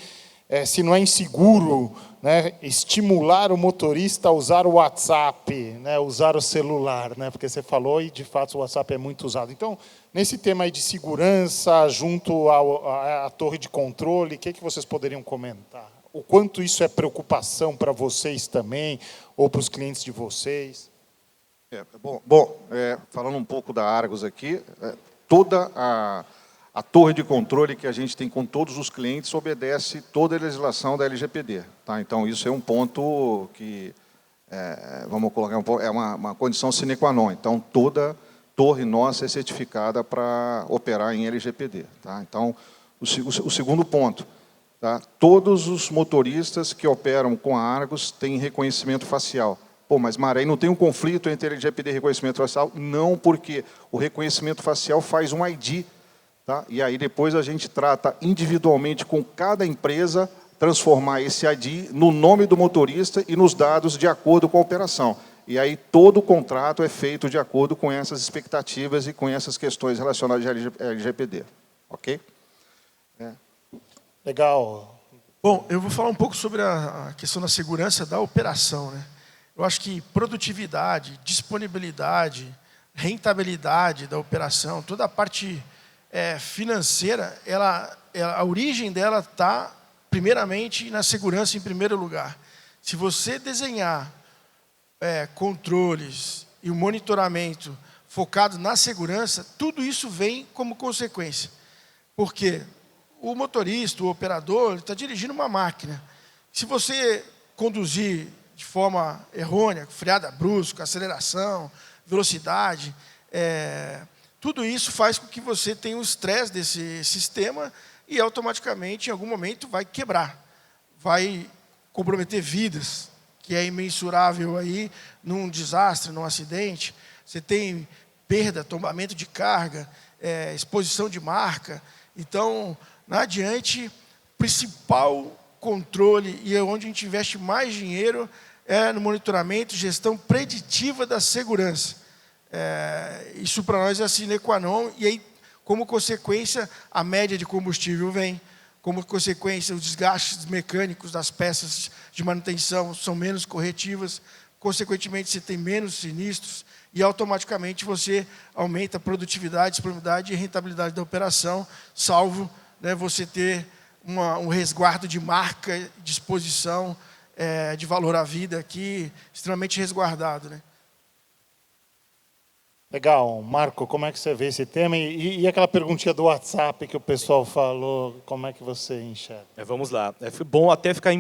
se não é inseguro, né, estimular o motorista a usar o WhatsApp, né, usar o celular, né, porque você falou e, de fato, o WhatsApp é muito usado. Então, nesse tema aí de segurança, junto à torre de controle, o que vocês poderiam comentar? O quanto isso é preocupação para vocês também, ou para os clientes de vocês? Falando um pouco da Argos aqui, toda a torre de controle que a gente tem com todos os clientes obedece toda a legislação da LGPD. Tá? Então, isso é um ponto que, vamos colocar é uma condição sine qua non. Então, toda torre nossa é certificada para operar em LGPD. Tá? Então, o segundo ponto, tá? Todos os motoristas que operam com a Argos têm reconhecimento facial. Pô, mas Maré, não tem um conflito entre LGPD e reconhecimento facial? Não, porque o reconhecimento facial faz um ID. Tá? E aí depois a gente trata individualmente com cada empresa, transformar esse ID no nome do motorista e nos dados de acordo com a operação. E aí todo o contrato é feito de acordo com essas expectativas e com essas questões relacionadas à LGPD. Ok? Legal. Bom, eu vou falar um pouco sobre a questão da segurança da operação, né? Eu acho que produtividade, disponibilidade, rentabilidade da operação, toda a parte financeira, a origem dela está, primeiramente, na segurança em primeiro lugar. Se você desenhar controles e o monitoramento focado na segurança, tudo isso vem como consequência. Porque o motorista, o operador, está dirigindo uma máquina. Se você conduzir de forma errônea, freada brusca, aceleração, velocidade, tudo isso faz com que você tenha um estresse desse sistema e automaticamente, em algum momento, vai quebrar. Vai comprometer vidas, que é imensurável aí num desastre, num acidente. Você tem perda, tombamento de carga, exposição de marca. Então, na adiante, o principal controle e é onde a gente investe mais dinheiro é no monitoramento e gestão preditiva da segurança. Isso para nós é sine qua non, e aí, como consequência, a média de combustível vem, como consequência, os desgastes mecânicos das peças de manutenção são menos corretivas, consequentemente, você tem menos sinistros, e automaticamente você aumenta a produtividade, disponibilidade e rentabilidade da operação, salvo você ter um resguardo de marca, disposição de valor à vida aqui, extremamente resguardado, né? Legal. Marco, como é que você vê esse tema? E aquela perguntinha do WhatsApp que o pessoal falou, como é que você enxerga? Vamos lá. É bom até ficar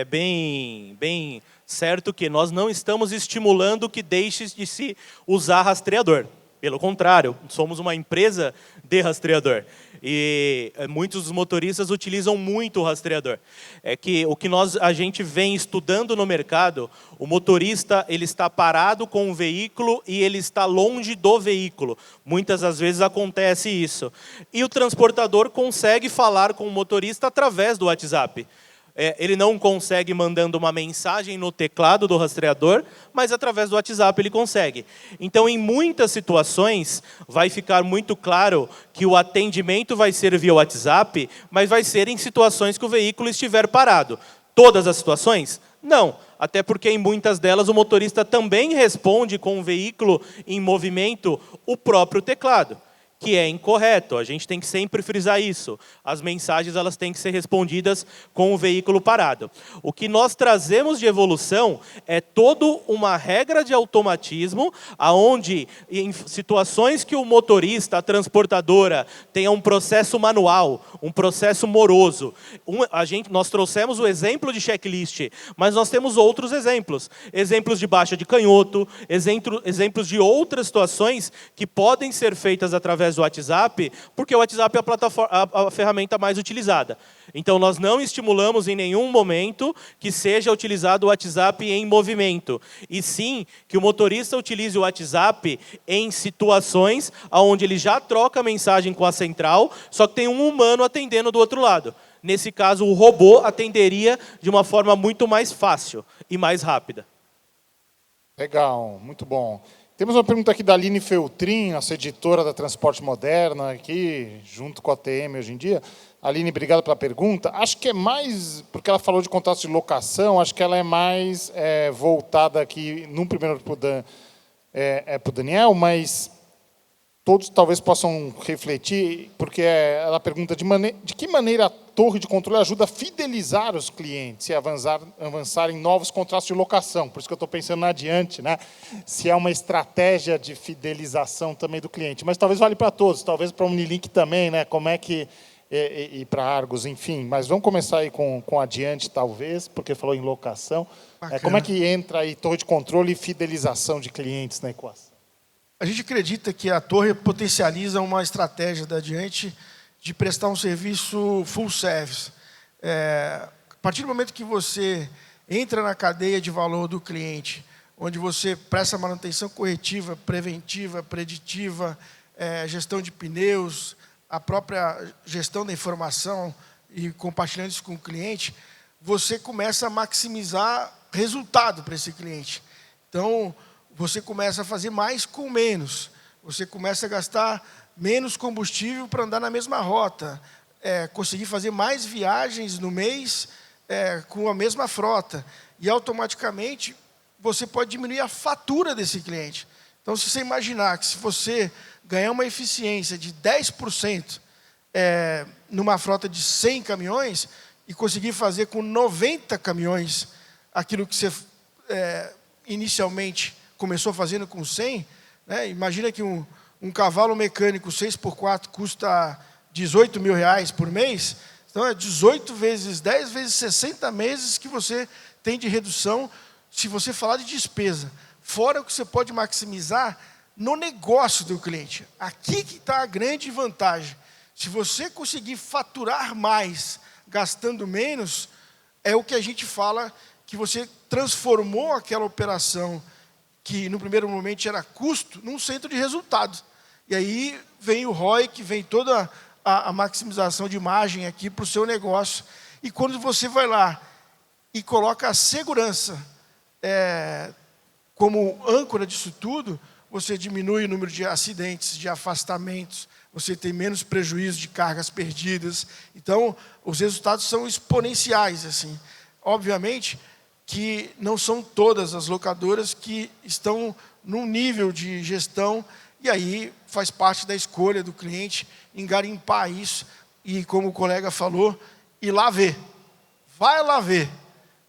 bem certo que nós não estamos estimulando que deixe de se usar rastreador. Pelo contrário, somos uma empresa de rastreador. E muitos dos motoristas utilizam muito o rastreador. É que o que a gente vem estudando no mercado, o motorista ele está parado com o veículo e ele está longe do veículo. Muitas das vezes acontece isso. E o transportador consegue falar com o motorista através do WhatsApp. Ele não consegue mandando uma mensagem no teclado do rastreador, mas através do WhatsApp ele consegue. Então, em muitas situações, vai ficar muito claro que o atendimento vai ser via WhatsApp, mas vai ser em situações que o veículo estiver parado. Todas as situações? Não. Até porque em muitas delas o motorista também responde com o veículo em movimento o próprio teclado, que é incorreto. A gente tem que sempre frisar isso. As mensagens elas têm que ser respondidas com o veículo parado. O que nós trazemos de evolução é toda uma regra de automatismo, aonde em situações que o motorista, a transportadora, tenha um processo manual, um processo moroso. Nós trouxemos o exemplo de checklist, mas nós temos outros exemplos. Exemplos de baixa de canhoto, exemplos de outras situações que podem ser feitas através do WhatsApp, porque o WhatsApp é a ferramenta mais utilizada. Então, nós não estimulamos em nenhum momento que seja utilizado o WhatsApp em movimento, e sim que o motorista utilize o WhatsApp em situações onde ele já troca mensagem com a central, só que tem um humano atendendo do outro lado. Nesse caso, o robô atenderia de uma forma muito mais fácil e mais rápida. Legal, muito bom. Temos uma pergunta aqui da Aline Feltrin, nossa editora da Transporte Moderno, aqui, junto com a TM hoje em dia. Aline, obrigado pela pergunta. Acho que é mais, porque ela falou de contratos de locação, acho que ela é mais voltada aqui, num primeiro para o Daniel, mas todos talvez possam refletir, porque ela pergunta de que maneira a torre de controle ajuda a fidelizar os clientes e avançar em novos contratos de locação. Por isso que eu estou pensando adiante, né? Se é uma estratégia de fidelização também do cliente. Mas talvez vale para todos, talvez para a Unilink também, né? Como é que... E para Argos, enfim. Mas vamos começar aí com adiante, talvez, porque falou em locação. Como é que entra aí torre de controle e fidelização de clientes na equação? A gente acredita que a torre potencializa uma estratégia da Adiante de prestar um serviço full service. A partir do momento que você entra na cadeia de valor do cliente, onde você presta manutenção corretiva, preventiva, preditiva, gestão de pneus, a própria gestão da informação e compartilhando isso com o cliente, você começa a maximizar resultado para esse cliente. Então, você começa a fazer mais com menos. Você começa a gastar menos combustível para andar na mesma rota. Conseguir fazer mais viagens no mês com a mesma frota. E automaticamente você pode diminuir a fatura desse cliente. Então, se você imaginar que se você ganhar uma eficiência de 10% numa frota de 100 caminhões e conseguir fazer com 90 caminhões aquilo que você inicialmente começou fazendo com 100, né? Imagina que um cavalo mecânico 6x4 custa R$18 mil por mês, então é 18 vezes 10 vezes 60 meses que você tem de redução, se você falar de despesa, fora o que você pode maximizar no negócio do cliente. Aqui que está a grande vantagem. Se você conseguir faturar mais, gastando menos, é o que a gente fala que você transformou aquela operação que no primeiro momento era custo, num centro de resultado. E aí vem o ROI, que vem toda a maximização de margem aqui para o seu negócio. E quando você vai lá e coloca a segurança como âncora disso tudo, você diminui o número de acidentes, de afastamentos, você tem menos prejuízo de cargas perdidas. Então, os resultados são exponenciais, assim. Obviamente que não são todas as locadoras que estão num nível de gestão, e aí faz parte da escolha do cliente em garimpar isso, e como o colega falou, ir lá ver. Vai lá ver.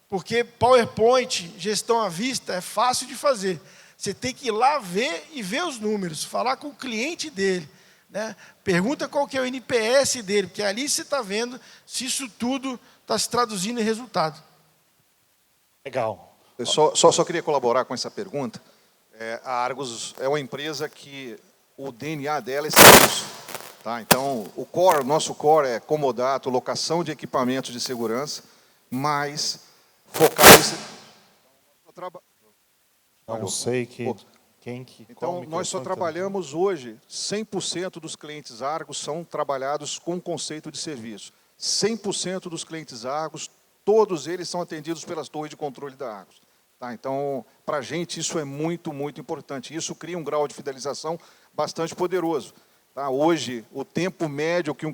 Porque PowerPoint, gestão à vista, é fácil de fazer. Você tem que ir lá ver e ver os números, falar com o cliente dele, né? Pergunta qual que é o NPS dele, porque ali você está vendo se isso tudo está se traduzindo em resultado. Legal. Eu só queria colaborar com essa pergunta. A Argos é uma empresa que o DNA dela é serviço. Tá? Então, nosso core é comodato, locação de equipamentos de segurança, mas focado em... Não sei quem que Então, nós só trabalhamos hoje, 100% dos clientes Argos são trabalhados com o conceito de serviço. 100% dos clientes Argos, todos eles são atendidos pelas torres de controle da Argos. Tá? Então, para a gente, isso é muito, muito importante. Isso cria um grau de fidelização bastante poderoso. Tá? Hoje, o tempo médio que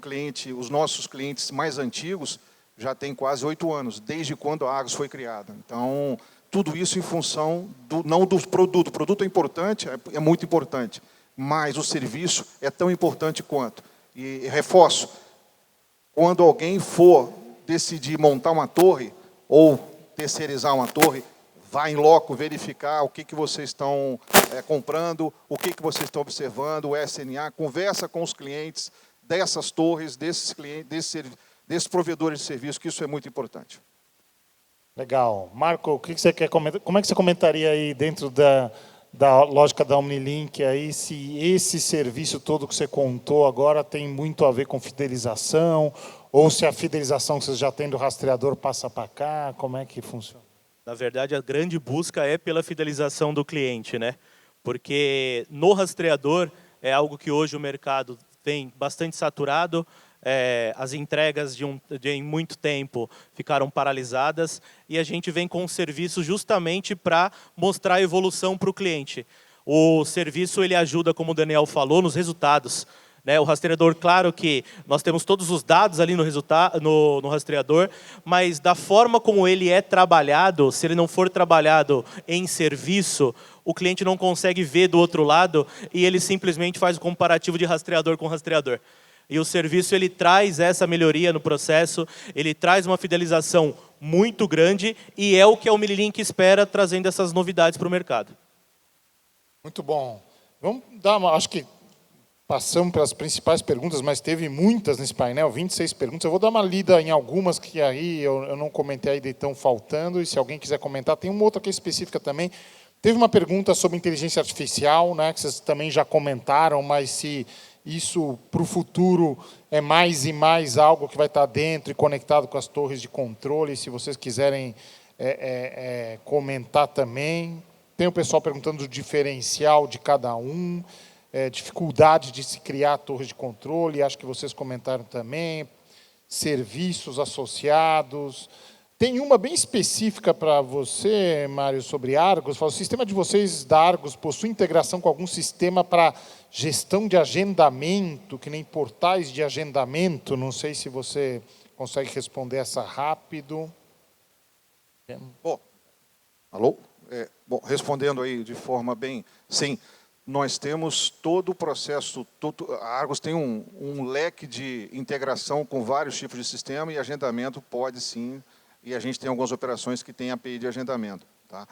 os nossos clientes mais antigos, já tem quase 8 anos, desde quando a Argos foi criada. Então, tudo isso em função, não do produto. O produto é importante, é muito importante, mas o serviço é tão importante quanto. E reforço, quando alguém for decidir montar uma torre, ou terceirizar uma torre, vá em loco verificar o que vocês estão comprando, o que vocês estão observando, o SNA, conversa com os clientes dessas torres, desses provedores de serviço, que isso é muito importante. Legal. Marco, o que você quer comentar? Como é que você comentaria aí dentro da lógica da Omnilink, aí, se esse serviço todo que você contou agora tem muito a ver com fidelização, ou se a fidelização que vocês já têm do rastreador passa para cá, como é que funciona? Na verdade, a grande busca é pela fidelização do cliente, né? Porque no rastreador é algo que hoje o mercado tem bastante saturado, as entregas de muito tempo ficaram paralisadas e a gente vem com um serviço justamente para mostrar a evolução para o cliente. O serviço ele ajuda, como o Daniel falou, nos resultados. Né? O rastreador, claro que nós temos todos os dados ali no rastreador, mas da forma como ele é trabalhado, se ele não for trabalhado em serviço, o cliente não consegue ver do outro lado e ele simplesmente faz o comparativo de rastreador com rastreador. E o serviço ele traz essa melhoria no processo, ele traz uma fidelização muito grande e é o que a Omnilink espera, trazendo essas novidades para o mercado. Muito bom. Vamos dar acho que passamos pelas principais perguntas, mas teve muitas nesse painel, 26 perguntas. Eu vou dar uma lida em algumas que aí eu não comentei ainda e estão faltando, e se alguém quiser comentar, tem uma outra que é específica também. Teve uma pergunta sobre inteligência artificial, né, que vocês também já comentaram, mas se isso para o futuro é mais e mais algo que vai estar dentro e conectado com as torres de controle, se vocês quiserem comentar também. Tem o pessoal perguntando do diferencial de cada um, dificuldade de se criar torres de controle, acho que vocês comentaram também, serviços associados. Tem uma bem específica para você, Mário, sobre Argos. O sistema de vocês da Argos possui integração com algum sistema para gestão de agendamento, que nem portais de agendamento? Não sei se você consegue responder essa rápido. Bom, alô? Bom, respondendo aí de forma bem... Sim, nós temos todo o processo... a Argos tem um leque de integração com vários tipos de sistema e agendamento pode sim, e a gente tem algumas operações que têm API de agendamento. Tá?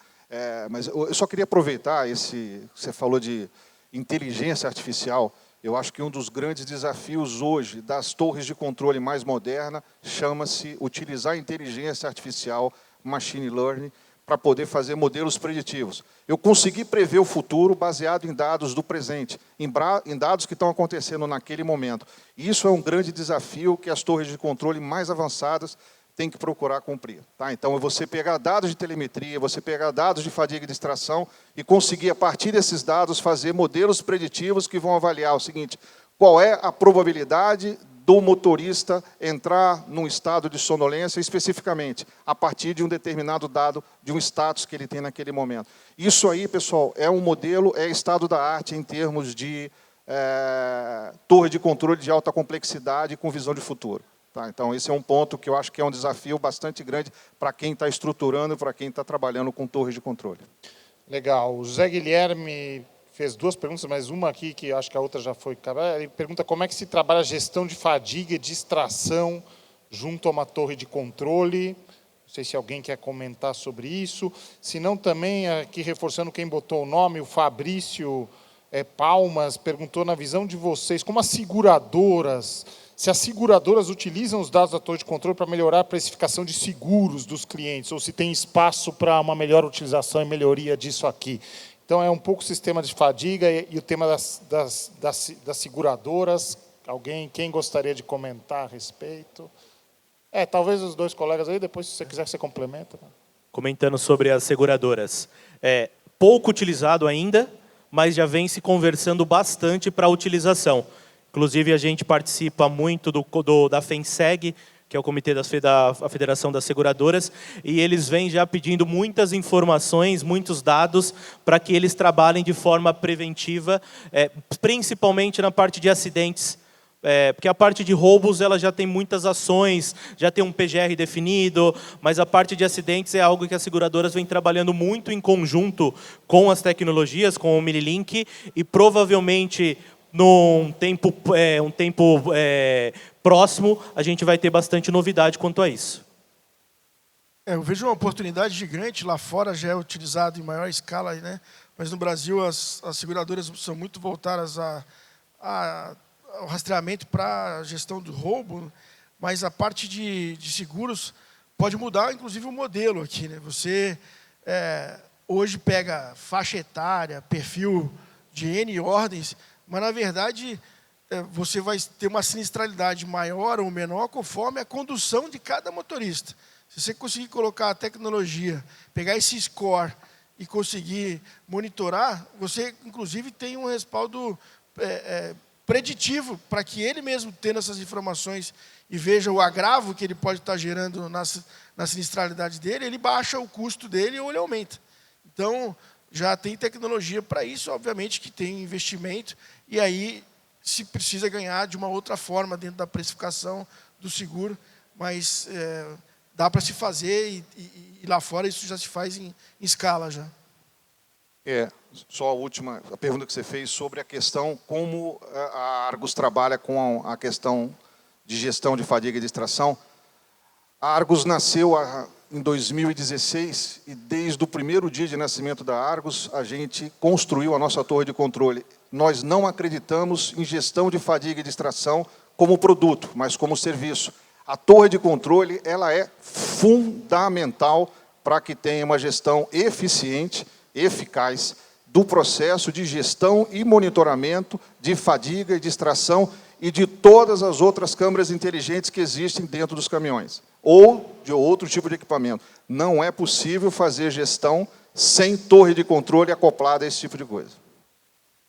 Mas eu só queria aproveitar você falou de inteligência artificial. Eu acho que um dos grandes desafios hoje das torres de controle mais modernas chama-se utilizar inteligência artificial, machine learning, para poder fazer modelos preditivos. Eu consegui prever o futuro baseado em dados do presente, em dados que estão acontecendo naquele momento. E isso é um grande desafio que as torres de controle mais avançadas têm que procurar cumprir. Tá? Então, é você pegar dados de telemetria, você pegar dados de fadiga e distração e conseguir, a partir desses dados, fazer modelos preditivos que vão avaliar o seguinte: qual é a probabilidade do motorista entrar num estado de sonolência, especificamente, a partir de um determinado dado, de um status que ele tem naquele momento. Isso aí, pessoal, é um modelo, é estado da arte em termos de torre de controle de alta complexidade com visão de futuro. Tá? Então, esse é um ponto que eu acho que é um desafio bastante grande para quem está estruturando e para quem está trabalhando com torres de controle. Legal. O Zé Guilherme fez duas perguntas, mas uma aqui, que acho que a outra já foi... Ele pergunta como é que se trabalha a gestão de fadiga e distração junto a uma torre de controle. Não sei se alguém quer comentar sobre isso. Se não, também, aqui reforçando quem botou o nome, o Fabrício Palmas, perguntou, na visão de vocês, como as seguradoras... Se as seguradoras utilizam os dados da torre de controle para melhorar a precificação de seguros dos clientes, ou se tem espaço para uma melhor utilização e melhoria disso aqui. Então, é um pouco o sistema de fadiga e o tema das seguradoras. Quem gostaria de comentar a respeito? Talvez os dois colegas aí, depois, se você quiser, você complementa. Comentando sobre as seguradoras. Pouco utilizado ainda, mas já vem se conversando bastante para a utilização. Inclusive, a gente participa muito da FENSEG, que é o Comitê da Federação das Seguradoras, e eles vêm já pedindo muitas informações, muitos dados, para que eles trabalhem de forma preventiva, principalmente na parte de acidentes, porque a parte de roubos ela já tem muitas ações, já tem um PGR definido, mas a parte de acidentes é algo que as seguradoras vêm trabalhando muito em conjunto com as tecnologias, com o Minilink, e provavelmente... num tempo, próximo, a gente vai ter bastante novidade quanto a isso. Eu vejo uma oportunidade gigante, lá fora já é utilizado em maior escala, né? Mas no Brasil as seguradoras são muito voltadas ao rastreamento para a gestão do roubo, mas a parte de seguros pode mudar, inclusive, o modelo aqui, né? Você hoje pega faixa etária, perfil de N ordens, mas, na verdade, você vai ter uma sinistralidade maior ou menor conforme a condução de cada motorista. Se você conseguir colocar a tecnologia, pegar esse score e conseguir monitorar, você, inclusive, tem um respaldo preditivo para que ele mesmo, tendo essas informações e veja o agravo que ele pode estar gerando na sinistralidade dele, ele baixa o custo dele ou ele aumenta. Então, já tem tecnologia para isso, obviamente que tem investimento, e aí se precisa ganhar de uma outra forma dentro da precificação do seguro, mas dá para se fazer e lá fora isso já se faz em escala já. Só a pergunta que você fez sobre a questão como a Argos trabalha com a questão de gestão de fadiga e distração. A Argos nasceu em 2016 e desde o primeiro dia de nascimento da Argos a gente construiu a nossa torre de controle. Nós não acreditamos em gestão de fadiga e distração como produto, mas como serviço. A torre de controle ela é fundamental para que tenha uma gestão eficiente, eficaz do processo de gestão e monitoramento de fadiga e distração e de todas as outras câmeras inteligentes que existem dentro dos caminhões, ou de outro tipo de equipamento. Não é possível fazer gestão sem torre de controle acoplada a esse tipo de coisa.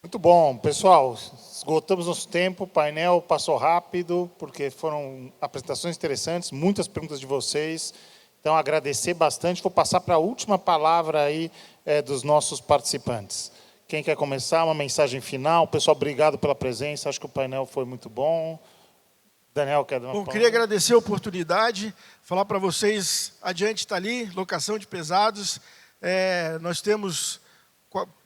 Muito bom. Pessoal, esgotamos nosso tempo, o painel passou rápido, porque foram apresentações interessantes, muitas perguntas de vocês. Então, agradecer bastante. Vou passar para a última palavra aí dos nossos participantes. Quem quer começar? Uma mensagem final. Pessoal, obrigado pela presença. Acho que o painel foi muito bom. Daniel, quer dar uma Bom, palavra? queria agradecer a oportunidade, falar para vocês, adiante está ali, locação de pesados. Nós temos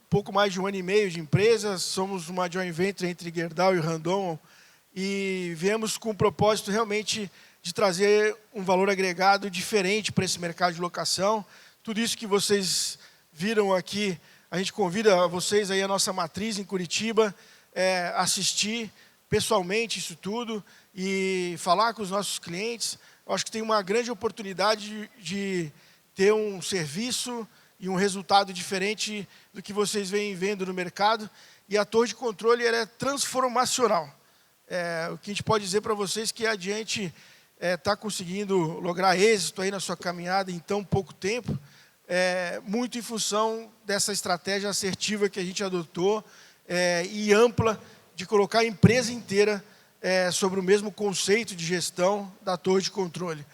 pouco mais de 1 ano e meio de empresa, somos uma joint venture entre Gerdau e Randon, e viemos com o propósito realmente de trazer um valor agregado diferente para esse mercado de locação. Tudo isso que vocês viram aqui, a gente convida vocês aí a nossa matriz em Curitiba, assistir pessoalmente isso tudo e falar com os nossos clientes. Eu acho que tem uma grande oportunidade de ter um serviço e um resultado diferente do que vocês vêm vendo no mercado. E a torre de controle ela é transformacional. O que a gente pode dizer para vocês que a Addiante está conseguindo lograr êxito aí na sua caminhada em tão pouco tempo, muito em função dessa estratégia assertiva que a gente adotou e ampla de colocar a empresa inteira sobre o mesmo conceito de gestão da torre de controle.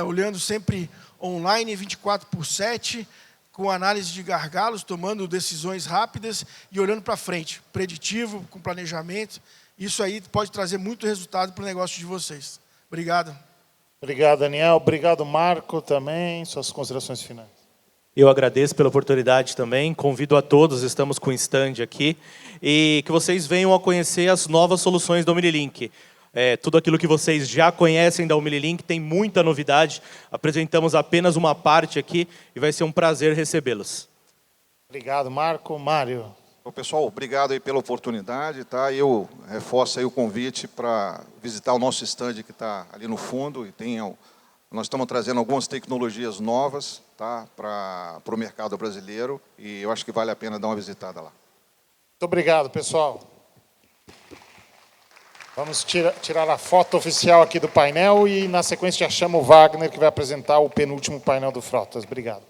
Olhando sempre online, 24/7, com análise de gargalos, tomando decisões rápidas e olhando para frente, preditivo, com planejamento. Isso aí pode trazer muito resultado para o negócio de vocês. Obrigado. Obrigado, Daniel. Obrigado, Marco, também. Suas considerações finais. Eu agradeço pela oportunidade também, convido a todos, estamos com o stand aqui, e que vocês venham a conhecer as novas soluções da Omnilink. Tudo aquilo que vocês já conhecem da Omnilink tem muita novidade, apresentamos apenas uma parte aqui e vai ser um prazer recebê-los. Obrigado, Marco. Mário. Bom, pessoal, obrigado aí pela oportunidade, tá? Eu reforço aí o convite para visitar o nosso stand que está ali no fundo, e nós estamos trazendo algumas tecnologias novas, tá, para o mercado brasileiro, e eu acho que vale a pena dar uma visitada lá. Muito obrigado, pessoal. Vamos tirar a foto oficial aqui do painel e, na sequência, já chamo o Wagner, que vai apresentar o penúltimo painel do Frotas. Obrigado.